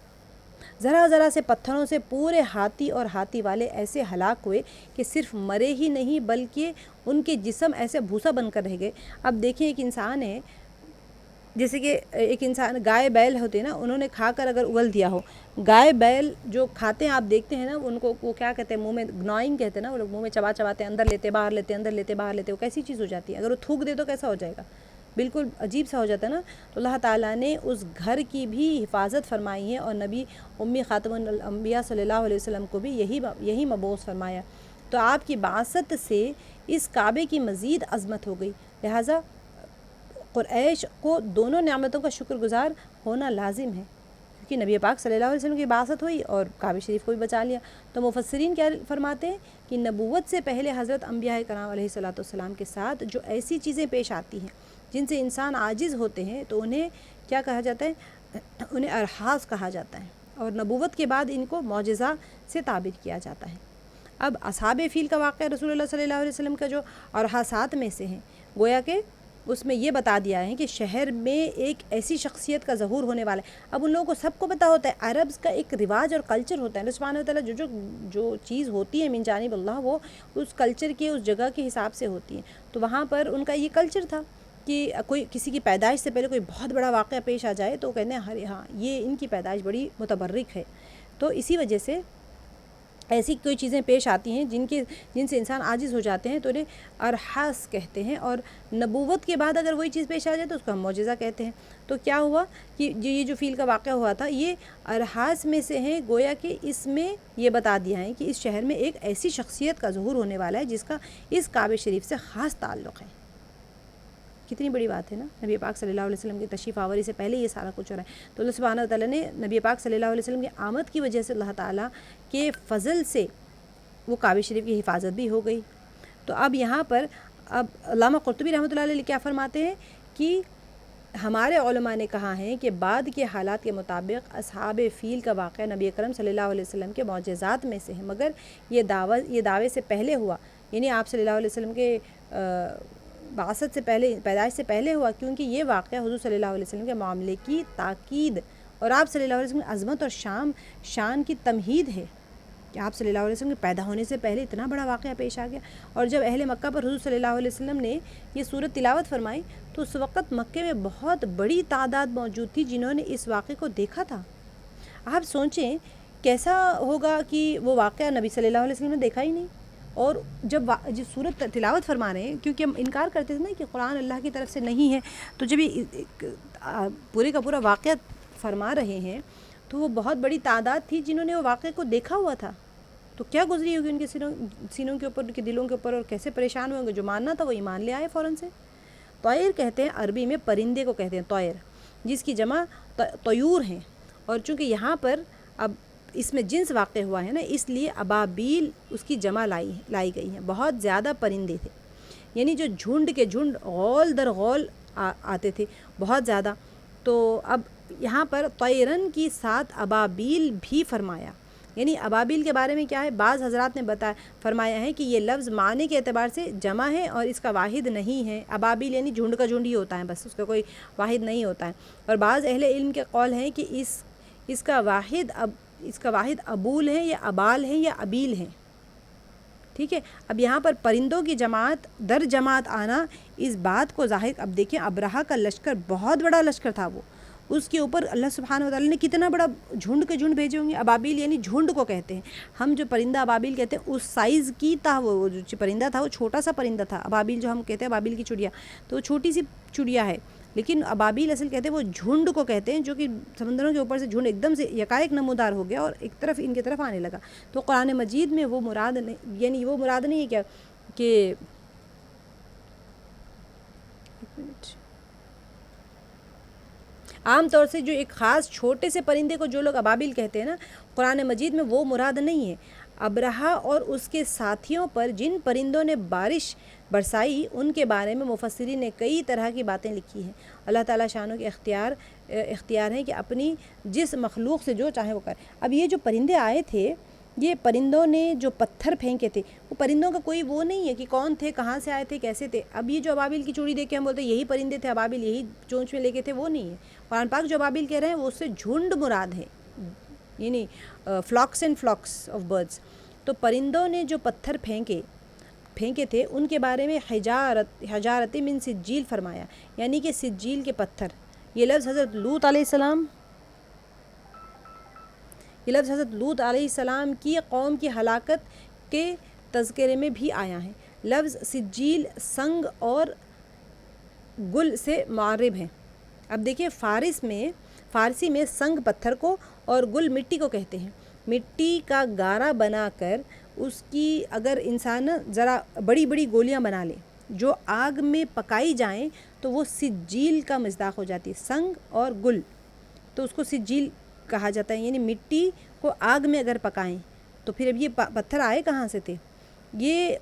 ذرا سے پتھروں سے پورے ہاتھی اور ہاتھی والے ایسے ہلاک ہوئے کہ صرف مرے ہی نہیں بلکہ ان کے جسم ایسے بھوسا بن کر رہ گئے. اب دیکھیں ایک انسان ہے، جیسے کہ ایک انسان، گائے بیل ہوتے ہیں نا، انہوں نے کھا کر اگر اگل دیا ہو، گائے بیل جو کھاتے ہیں آپ دیکھتے ہیں نا، ان کو وہ کیا کہتے ہیں، منہ میں گنوئنگ کہتے ہیں نا، وہ لوگ منہ میں چباتے ہیں، اندر لیتے باہر لیتے، اندر لیتے باہر لیتے، وہ کیسی چیز ہو جاتی ہے. اگر وہ تھوک دے تو کیسا ہو جائے گا، بالکل عجیب سا ہو جاتا ہے نا. تو اللہ تعالیٰ نے اس گھر کی بھی حفاظت فرمائی ہے، اور نبی امی خاتم الانبیاء صلی اللہ علیہ وسلم کو بھی یہی مبعوث فرمایا. تو آپ کی بعثت سے اس کعبے کی مزید عظمت ہو گئی. لہٰذا قریش کو دونوں نعمتوں کا شکر گزار ہونا لازم ہے، کیونکہ نبی پاک صلی اللہ علیہ وسلم کی بعثت ہوئی اور کعبہ شریف کو بھی بچا لیا. تو مفسرین کیا فرماتے ہیں کہ نبوت سے پہلے حضرت انبیاء کرام علیہ الصلوۃ والسلام کے ساتھ جو ایسی چیزیں پیش آتی ہیں جن سے انسان عاجز ہوتے ہیں تو انہیں کیا کہا جاتا ہے، انہیں ارحاس کہا جاتا ہے، اور نبوت کے بعد ان کو معجزہ سے تعبیر کیا جاتا ہے. اب اصحاب فیل کا واقعہ رسول اللہ صلی اللہ علیہ وسلم کا جو ارحاسات میں سے ہیں، گویا کہ اس میں یہ بتا دیا ہے کہ شہر میں ایک ایسی شخصیت کا ظہور ہونے والا ہے. اب ان لوگوں کو سب کو پتہ ہوتا ہے عربز کا ایک رواج اور کلچر ہوتا ہے. اللہ سبحانہ وتعالیٰ جو چیز ہوتی ہے من جانب اللہ وہ اس کلچر کے اس جگہ کے حساب سے ہوتی ہے. تو وہاں پر ان کا یہ کلچر تھا کہ کوئی کسی کی پیدائش سے پہلے کوئی بہت بڑا واقعہ پیش آ جائے تو کہتے ہیں ہاں یہ ان کی پیدائش بڑی متبرک ہے. تو اسی وجہ سے ایسی کوئی چیزیں پیش آتی ہیں جن سے انسان عاجز ہو جاتے ہیں تو انہیں ارحاس کہتے ہیں. اور نبوت کے بعد اگر وہی چیز پیش آ جائے تو اس کو ہم معجزہ کہتے ہیں. تو کیا ہوا کہ یہ جو فیل کا واقعہ ہوا تھا یہ ارحاس میں سے ہیں. گویا کہ اس میں یہ بتا دیا ہے کہ اس شہر میں ایک ایسی شخصیت کا ظہور ہونے والا ہے جس کا اس کعبہ شریف سے خاص تعلق ہے. کتنی بڑی بات ہے نا. نبی پاک صلی اللہ علیہ وسلم کی تشریف آوری سے پہلے یہ سارا کچھ ہو رہا ہے. تو اللہ سبحانہ وتعالیٰ نے نبی پاک صلی اللہ علیہ وسلم کی آمد کی وجہ سے اللہ تعالیٰ کے فضل سے وہ کعبہ شریف کی حفاظت بھی ہو گئی. تو اب یہاں پر اب علامہ قرطبی رحمۃ اللہ علیہ کیا فرماتے ہیں کہ ہمارے علماء نے کہا ہے کہ بعد کے حالات کے مطابق اصحاب فیل کا واقعہ نبی اکرم صلی اللہ علیہ وسلم کے معجزات میں سے ہے، مگر یہ دعوے سے پہلے ہوا، یعنی آپ صلی اللہ علیہ وسلم کے بعثت سے پہلے، پیدائش سے پہلے ہوا، کیونکہ یہ واقعہ حضور صلی اللہ علیہ وسلم کے معاملے کی تاکید اور آپ صلی اللہ علیہ وسلم کی عظمت اور شان کی تمہید ہے کہ آپ صلی اللہ علیہ وسلم کے پیدا ہونے سے پہلے اتنا بڑا واقعہ پیش آ گیا. اور جب اہل مکہ پر حضور صلی اللہ علیہ وسلم نے یہ سورت تلاوت فرمائی تو اس وقت مکے میں بہت بڑی تعداد موجود تھی جنہوں نے اس واقعے کو دیکھا تھا. آپ سوچیں کیسا ہوگا کہ وہ واقعہ نبی صلی اللہ علیہ وسلم نے دیکھا ہی نہیں، اور جب سورت تلاوت فرما رہے ہیں، کیونکہ ہم انکار کرتے تھے نا کہ قرآن اللہ کی طرف سے نہیں ہے، تو جب یہ پورے کا پورا واقعہ فرما رہے ہیں تو وہ بہت بڑی تعداد تھی جنہوں نے وہ واقعے کو دیکھا ہوا تھا. تو کیا گزری ہوگی ان کے سینوں کے اوپر، ان کے دلوں کے اوپر، اور کیسے پریشان ہوئیں گے. جو ماننا تھا وہ ایمان لے آئے فوراً سے. طائر کہتے ہیں عربی میں پرندے کو کہتے ہیں طائر، جس کی جمع طیور ہیں. اور چونکہ یہاں پر اب اس میں جنس واقع ہوا ہے نا، اس لیے ابابیل اس کی جمع لائی گئی ہیں. بہت زیادہ پرندے تھے، یعنی جو جھنڈ کے جھنڈ غول در غول آتے تھے بہت زیادہ. تو اب یہاں پر طیرن کی ساتھ ابابیل بھی فرمایا. یعنی ابابیل کے بارے میں کیا ہے، بعض حضرات نے فرمایا ہے کہ یہ لفظ معنی کے اعتبار سے جمع ہے اور اس کا واحد نہیں ہے. ابابیل یعنی جھنڈ کا جھنڈ ہی ہوتا ہے، بس اس کا کوئی واحد نہیں ہوتا ہے. اور بعض اہل علم کے قول ہیں کہ اس کا واحد ابول ہے یا ابال ہے یا ابیل ہے. ٹھیک ہے. اب یہاں پر پرندوں کی جماعت در جماعت آنا اس بات کو ظاہر، اب دیکھیں ابرہہ کا لشکر بہت بڑا لشکر تھا، وہ اس کے اوپر اللہ سبحانہ وتعالیٰ نے کتنا بڑا جھنڈ کے جھنڈ بھیجے ہوں گے. ابابیل یعنی جھنڈ کو کہتے ہیں. ہم جو پرندہ ابابیل کہتے ہیں اس سائز کی تھا، وہ جو پرندہ تھا وہ چھوٹا سا پرندہ تھا. ابابیل جو ہم کہتے ہیں ابابیل کی چڑیا، تو وہ چھوٹی سی چڑیا ہے. لیکن ابابیل اصل کہتے ہیں وہ جھنڈ کو کہتے ہیں، جو کہ سمندروں کے اوپر سے جھنڈ ایک دم سے یکایک نمودار ہو گیا اور ایک طرف ان کی طرف آنے لگا. تو قرآن مجید میں وہ مراد نہیں، یعنی وہ مراد نہیں ہے کیا کہ عام طور سے جو ایک خاص چھوٹے سے پرندے کو جو لوگ ابابیل کہتے ہیں نا، قرآن مجید میں وہ مراد نہیں ہے. ابرہہ اور اس کے ساتھیوں پر جن پرندوں نے بارش برسائی ان کے بارے میں مفسرین نے کئی طرح کی باتیں لکھی ہیں. اللہ تعالیٰ شانوں کے اختیار ہیں کہ اپنی جس مخلوق سے جو چاہے وہ کرے. اب یہ جو پرندے آئے تھے، یہ پرندوں نے جو پتھر پھینکے تھے، وہ پرندوں کا کوئی وہ نہیں ہے کہ کون تھے، کہاں سے آئے تھے، کیسے تھے. اب یہ جو ابابیل کی چوڑی دیکھ کے ہم بولتے ہیں یہی پرندے تھے ابابیل، یہی چونچ میں لے کے تھے، وہ نہیں ہے. قرآن پاک جو ابابیل کہہ رہے ہیں وہ اس سے جھنڈ مراد ہے، یعنی flocks and flocks of birds. تو پرندوں نے جو پتھر پھینکے تھے ان کے بارے میں حجارت من سجیل فرمایا، یعنی کہ سجیل کے پتھر. یہ لفظ حضرت لوط علیہ السلام کی قوم کی ہلاکت کے تذکرے میں بھی آیا ہے. لفظ سجیل سنگ اور گل سے معرب ہے. اب دیکھیں فارسی میں سنگ پتھر کو اور گل مٹی کو کہتے ہیں. مٹی کا گارا بنا کر اس کی اگر انسان ذرا بڑی بڑی گولیاں بنا لے جو آگ میں پکائی جائیں تو وہ سجیل کا مصداق ہو جاتی ہے. سنگ اور گل تو اس کو سجیل کہا جاتا ہے، یعنی مٹی کو آگ میں اگر پکائیں تو پھر اب یہ پتھر آئے کہاں سے تھے؟ یہ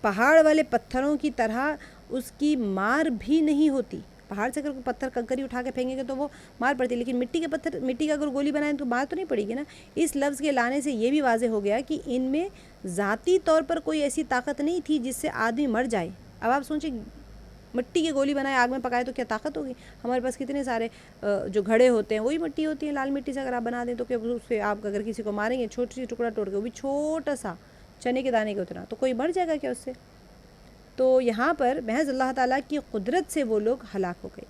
پہاڑ والے پتھروں کی طرح اس کی مار بھی نہیں ہوتی. پہاڑ سے اگر پتھر کنکری اٹھا کے پھینگیں گے تو وہ مار پڑتی ہے، لیکن مٹی کا اگر گولی بنائیں تو مار تو نہیں پڑے گی نا. اس لفظ کے لانے سے یہ بھی واضح ہو گیا کہ ان میں ذاتی طور پر کوئی ایسی طاقت نہیں تھی جس سے آدمی مر جائے. اب آپ سوچیں مٹی کی گولی بنائے آگ میں پکائے تو کیا طاقت ہوگی؟ ہمارے پاس کتنے سارے جو گھڑے ہوتے ہیں وہی مٹی ہوتی ہیں، لال مٹی سے اگر آپ بنا دیں تو کہ اس سے آپ اگر کسی کو ماریں گے چھوٹی سی ٹکڑا توڑ کے، وہ بھی چھوٹا سا چنے کے دانے کے اتنا، تو کوئی مر جائے گا کیا اس سے؟ تو یہاں پر محض اللہ تعالیٰ کی قدرت سے وہ لوگ ہلاک ہو گئے۔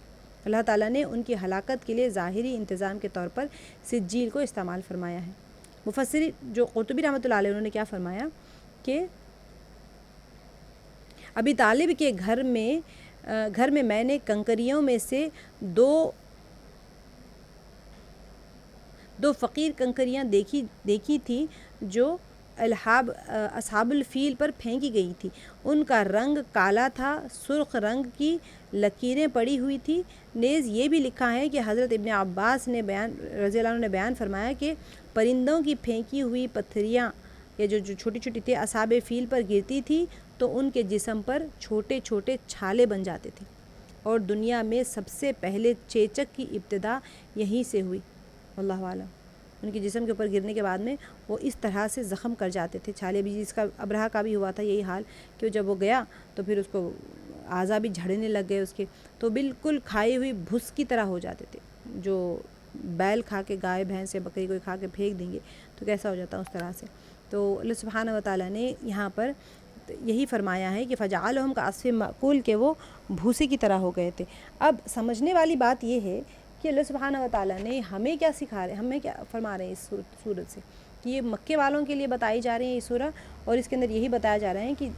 اللہ تعالیٰ نے ان کی ہلاکت کے لیے ظاہری انتظام کے طور پر سجیل کو استعمال فرمایا ہے۔ مفسر جو قرطبی رحمۃ اللہ علیہ انہوں نے کیا فرمایا کہ ابی طالب کے گھر میں میں نے کنکریوں میں سے دو فقیر کنکریاں دیکھی تھی جو اصحاب الفیل پر پھینکی گئی تھی۔ ان کا رنگ کالا تھا، سرخ رنگ کی لکیریں پڑی ہوئی تھی۔ نیز یہ بھی لکھا ہے کہ حضرت ابن عباس نے رضی اللہ عنہ نے بیان فرمایا کہ پرندوں کی پھینکی ہوئی پتھریاں یا جو چھوٹی چھوٹی تھی اصحاب فیل پر گرتی تھی تو ان کے جسم پر چھوٹے چھوٹے چھالے بن جاتے تھے، اور دنیا میں سب سے پہلے چیچک کی ابتدا یہیں سے ہوئی، واللہ اعلم۔ ان کے جسم کے اوپر گرنے کے بعد میں وہ اس طرح سے زخم کر جاتے تھے، چھالے بھی، جس کا ابرہہ کا بھی ہوا تھا یہی حال کہ جب وہ گیا تو پھر اس کو اعضاء بھی جھڑنے لگ گئے اس کے، تو بالکل کھائی ہوئی بھس کی طرح ہو جاتے تھے، جو بیل کھا کے، گائے بھینس یا بکری کوئی کھا کے پھینک دیں گے تو کیسا ہو جاتا اس طرح سے۔ تو اللہ سبحانہ و تعالیٰ نے یہاں پر یہی فرمایا ہے کہ فجعلہم کعصف مأکول، کہ وہ بھوسے کی طرح ہو گئے تھے۔ اب سمجھنے والی بات یہ ہے کہ اللہ سبحانہ و تعالیٰ نے ہمیں کیا سکھا رہے ہیں، ہمیں کیا فرما رہے ہیں اس صورت سے، کہ یہ مکے والوں کے لیے بتائی جا رہی ہے یہ سورہ، اور اس کے اندر یہی بتایا جا رہا ہے کہ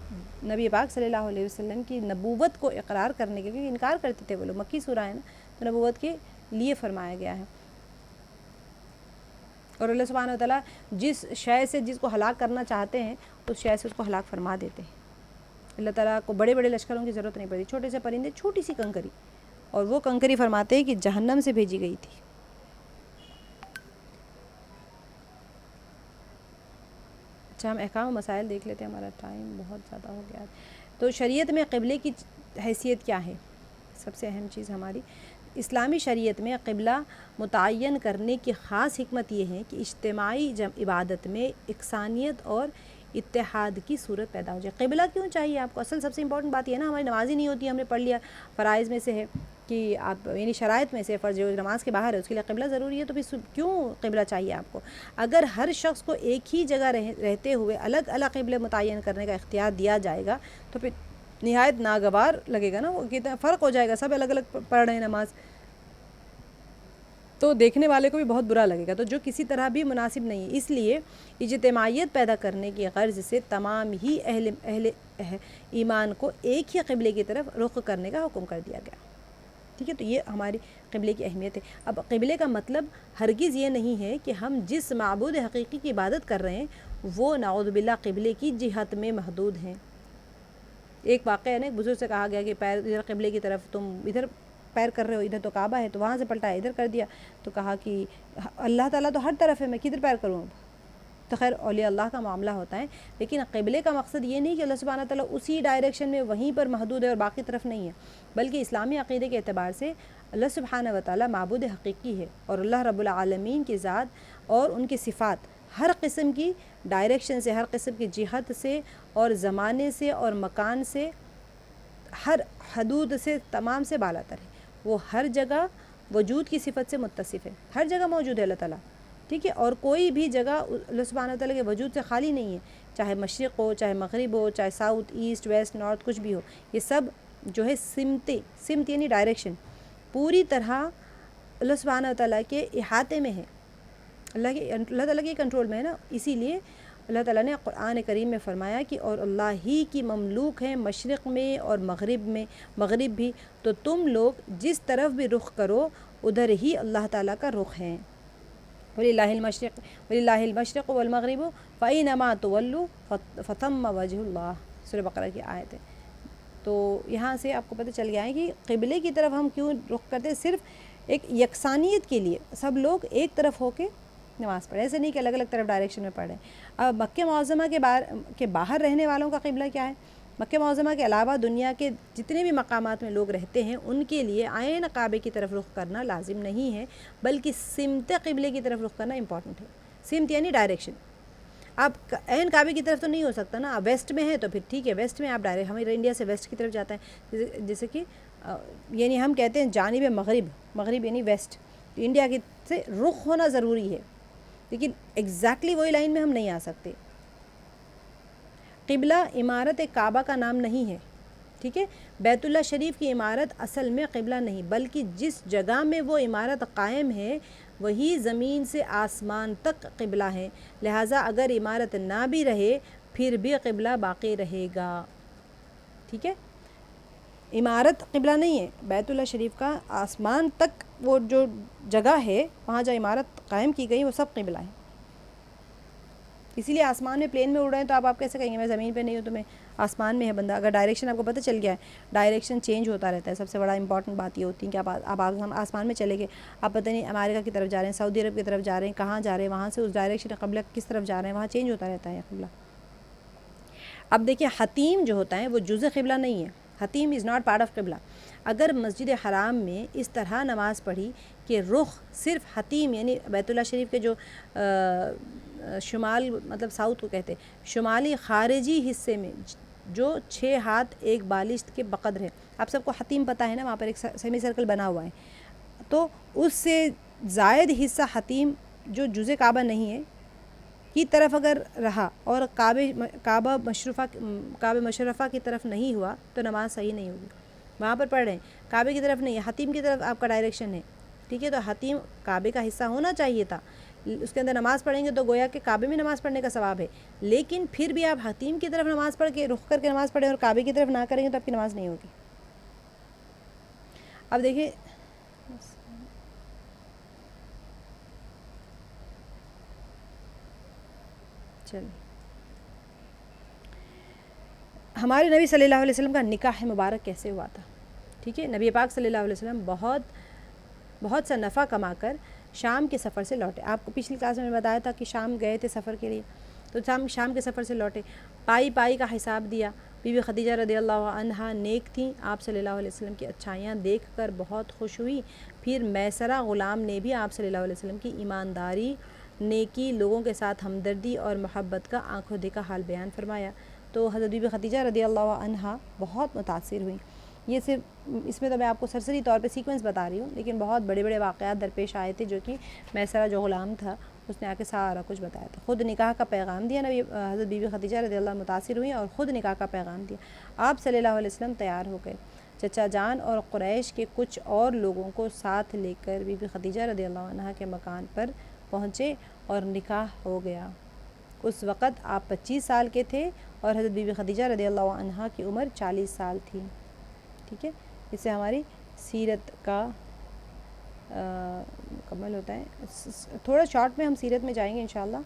نبی پاک صلی اللہ علیہ وسلم کی نبوت کو اقرار کرنے کے لیے انکار کرتے تھے وہ لوگ، مکی سورہ ہے نا، تو نبوت کے لیے فرمایا گیا ہے۔ اور اللہ سبحانہ و تعالیٰ جس شے سے جس کو ہلاک کرنا چاہتے ہیں اس شے سے اس کو ہلاک فرما دیتے ہیں۔ اللہ تعالیٰ کو بڑے بڑے لشکروں کی ضرورت نہیں پڑتی، چھوٹے سے پرندے، چھوٹی سی کنکری، اور وہ کنکری فرماتے ہیں کہ جہنم سے بھیجی گئی تھی۔ اچھا، ہم احکام و مسائل دیکھ لیتے ہیں، ہمارا ٹائم بہت زیادہ ہو گیا ہے۔ تو شریعت میں قبلے کی حیثیت کیا ہے؟ سب سے اہم چیز ہماری اسلامی شریعت میں قبلہ متعین کرنے کی خاص حکمت یہ ہے کہ اجتماعی عبادت میں یکسانیت اور اتحاد کی صورت پیدا ہو جائے۔ قبلہ کیوں چاہیے آپ کو؟ اصل سب سے امپورٹنٹ بات یہ ہے نا، ہماری نماز ہی نہیں ہوتی، ہم نے پڑھ لیا فرائض میں سے ہے کہ آپ یعنی شرائط میں سے فرض جو نماز کے باہر ہے اس کے لیے قبلہ ضروری ہے، تو پھر کیوں قبلہ چاہیے آپ کو؟ اگر ہر شخص کو ایک ہی جگہ رہتے ہوئے الگ الگ قبلے متعین کرنے کا اختیار دیا جائے گا تو پھر نہایت ناگوار لگے گا نا، وہ کتنا فرق ہو جائے گا، سب الگ الگ پڑھ رہے ہیں نماز، تو دیکھنے والے کو بھی بہت برا لگے گا، تو جو کسی طرح بھی مناسب نہیں ہے۔ اس لیے اجتماعیت پیدا کرنے کی غرض سے تمام ہی اہل ایمان کو ایک ہی قبلے کی طرف رخ کرنے کا حکم کر دیا گیا، ٹھیک ہے؟ تو یہ ہماری قبلے کی اہمیت ہے۔ اب قبلے کا مطلب ہرگز یہ نہیں ہے کہ ہم جس معبود حقیقی کی عبادت کر رہے ہیں وہ نعوذ باللہ قبلے کی جہت میں محدود ہیں۔ ایک واقعہ ہے نا، ایک بزرگ سے کہا گیا کہ پیر ادھر قبلے کی طرف، تم ادھر پیر کر رہے ہو، ادھر تو کعبہ ہے، تو وہاں سے پلٹا ادھر کر دیا، تو کہا کہ اللہ تعالیٰ تو ہر طرف ہے، میں کدھر پیر کروں؟ تو خیر اولیاء اللہ کا معاملہ ہوتا ہے، لیکن قبلے کا مقصد یہ نہیں کہ اللہ سبحانہ تعالیٰ اسی ڈائریکشن میں وہیں پر محدود ہے اور باقی طرف نہیں ہے، بلکہ اسلامی عقیدے کے اعتبار سے اللہ سبحانہ و تعالیٰ معبود حقیقی ہے، اور اللہ رب العالمین کی ذات اور ان کی صفات ہر قسم کی ڈائریکشن سے، ہر قسم کی جہت سے اور زمانے سے اور مکان سے، ہر حدود سے، تمام سے بالا تر ہے۔ وہ ہر جگہ وجود کی صفت سے متصف ہے، ہر جگہ موجود ہے اللہ تعالیٰ، ٹھیک ہے؟ اور کوئی بھی جگہ اللہ سبحانہ تعالیٰ کے وجود سے خالی نہیں ہے، چاہے مشرق ہو، چاہے مغرب ہو، چاہے ساؤتھ، ایسٹ، ویسٹ، نارتھ، کچھ بھی ہو، یہ سب جو ہے سمت یعنی ڈائریکشن پوری طرح اللہ سبحانہ تعالیٰ کے احاطے میں ہے، اللہ تعالیٰ کے کنٹرول میں ہے نا۔ اسی لیے اللہ تعالیٰ نے قرآن کریم میں فرمایا کہ اور اللہ ہی کی مملوک ہیں مشرق میں اور مغرب بھی، تو تم لوگ جس طرف بھی رخ کرو ادھر ہی اللہ تعالیٰ کا رخ ہے۔ وَلِلَّهِ الْمَشْرِقُ وَالْمَغْرِبُ فَأَيْنَمَا تُوَلُّوا فَثَمَّ وَجْهُ اللَّهِ، سورہ بقرہ کی آیت ہے۔ تو یہاں سے آپ کو پتہ چل گیا ہے کہ قبلے کی طرف ہم کیوں رخ کرتے ہیں، صرف ایک یکسانیت کے لیے، سب لوگ ایک طرف ہو کے نماز پڑھیں، ایسے نہیں کہ الگ الگ طرف ڈائریکشن میں پڑھ رہے ہیں۔ اب مکہ معظمہ کے باہر رہنے والوں کا قبلہ کیا ہے؟ مکہ معظمہ کے علاوہ دنیا کے جتنے بھی مقامات میں لوگ رہتے ہیں ان کے لیے عین کعبے کی طرف رخ کرنا لازم نہیں ہے، بلکہ سمت قبلے کی طرف رخ کرنا امپورٹنٹ ہے۔ سمت یعنی ڈائریکشن۔ آپ عین کعبے کی طرف تو نہیں ہو سکتا نا. آپ ویسٹ میں ہیں تو پھر ٹھیک ہے, ویسٹ میں آپ ڈائریکٹ, ہمارے انڈیا سے ویسٹ کی طرف جاتا ہے, جیسے کہ یعنی ہم کہتے ہیں جانب مغرب, مغرب یعنی ویسٹ, انڈیا کی سے رخ ہونا ضروری ہے, لیکن ایگزیکٹلی وہی لائن میں ہم نہیں آ سکتے. قبلہ عمارت کعبہ کا نام نہیں ہے, ٹھیک ہے. بیت اللہ شریف کی عمارت اصل میں قبلہ نہیں, بلکہ جس جگہ میں وہ عمارت قائم ہے وہی زمین سے آسمان تک قبلہ ہے, لہٰذا اگر عمارت نہ بھی رہے پھر بھی قبلہ باقی رہے گا, ٹھیک ہے. عمارت قبلہ نہیں ہے, بیت اللہ شریف کا آسمان تک وہ جو جگہ ہے وہاں جو عمارت قائم کی گئی وہ سب قبلہ ہے. اسی لیے آسمان میں پلین میں اڑ رہے ہیں تو آپ کیسے کہیں گے میں زمین پہ نہیں ہوں تو میں آسمان میں ہے بندہ. اگر ڈائریکشن آپ کو پتہ چل گیا ہے, ڈائریکشن چینج ہوتا رہتا ہے, سب سے بڑا امپورٹنٹ بات یہ ہوتی ہے کہ آپ آسمان میں چلے گئے, آپ پتہ نہیں امریکہ کی طرف جا رہے ہیں, سعودی عرب کی طرف جا رہے ہیں, کہاں جا رہے ہیں, وہاں سے اس ڈائریکشن قبلہ کس طرف جا رہے ہیں, وہاں چینج ہوتا رہتا ہے قبلہ. اب دیکھیں حتیم جو ہوتا ہے وہ جزء قبلہ نہیں ہے, حتیم از ناٹ پارٹ آف قبلہ. اگر مسجد حرام میں اس طرح نماز پڑھی کہ رخ صرف حتیم یعنی بیت اللہ شریف کے جو شمال مطلب ساؤتھ کو کہتے ہیں, شمالی خارجی حصے میں جو 6 ہاتھ 1 بالشت کے بقدر ہے, آپ سب کو حتیم پتہ ہے نا, وہاں پر ایک سیمی سرکل بنا ہوا ہے, تو اس سے زائد حصہ حتیم جو جزء کعبہ نہیں ہے کی طرف اگر رہا اور کعبہ مشرفہ کی طرف نہیں ہوا تو نماز صحیح نہیں ہوگی. وہاں پر پڑھ رہے ہیں کعبے کی طرف نہیں ہے, حتیم کی طرف آپ کا ڈائریکشن ہے, ٹھیک ہے. تو حتیم کعبے کا حصہ ہونا چاہیے تھا, اس کے اندر نماز پڑھیں گے تو گویا کہ کعبے میں نماز پڑھنے کا ثواب ہے, لیکن پھر بھی آپ حتیم کی طرف نماز پڑھ کے رخ کر کے نماز پڑھیں اور کعبے کی طرف نہ کریں گے تو آپ کی نماز نہیں ہوگی. اب دیکھیں چلیے, ہمارے نبی صلی اللہ علیہ وسلم کا نکاح مبارک کیسے ہوا تھا, ٹھیک ہے. نبی پاک صلی اللہ علیہ وسلم بہت سا نفع کما کر شام کے سفر سے لوٹے. آپ کو پچھلی کلاس میں بتایا تھا کہ شام گئے تھے سفر کے لیے, تو شام کے سفر سے لوٹے, پائی کا حساب دیا. بی بی خدیجہ رضی اللہ عنہا نیک تھیں, آپ صلی اللہ علیہ وسلم کی اچھائیاں دیکھ کر بہت خوش ہوئی. پھر میسرہ غلام نے بھی آپ صلی اللہ علیہ وسلم کی ایمانداری, نیکی, لوگوں کے ساتھ ہمدردی اور محبت کا آنکھوں دیکھا حال بیان فرمایا. تو حضرت بی بی خدیجہ رضی اللہ عنہا بہت متاثر ہوئیں. یہ صرف اس میں تو میں آپ کو سرسری طور پہ سیکوینس بتا رہی ہوں, لیکن بہت بڑے بڑے واقعات درپیش آئے تھے جو کہ میسرہ جو غلام تھا اس نے آ کے سارا کچھ بتایا تھا. خود نکاح کا پیغام دیا نبی حضرت بی بی خدیجہ رضی اللہ متاثر ہوئیں اور خود نکاح کا پیغام دیا. آپ صلی اللہ علیہ وسلم تیار ہو گئے, چچا جان اور قریش کے کچھ اور لوگوں کو ساتھ لے کر بی بی خدیجہ رضی اللہ عنہ کے مکان پر پہنچے اور نکاح ہو گیا. اس وقت آپ 25 سال کے تھے اور حضرت بی بی خدیجہ رضی اللہ عنہ کی عمر 40 سال تھی, ٹھیک ہے. اس سے ہماری سیرت کا مکمل ہوتا ہے. تھوڑا شارٹ میں ہم سیرت میں جائیں گے انشاءاللہ.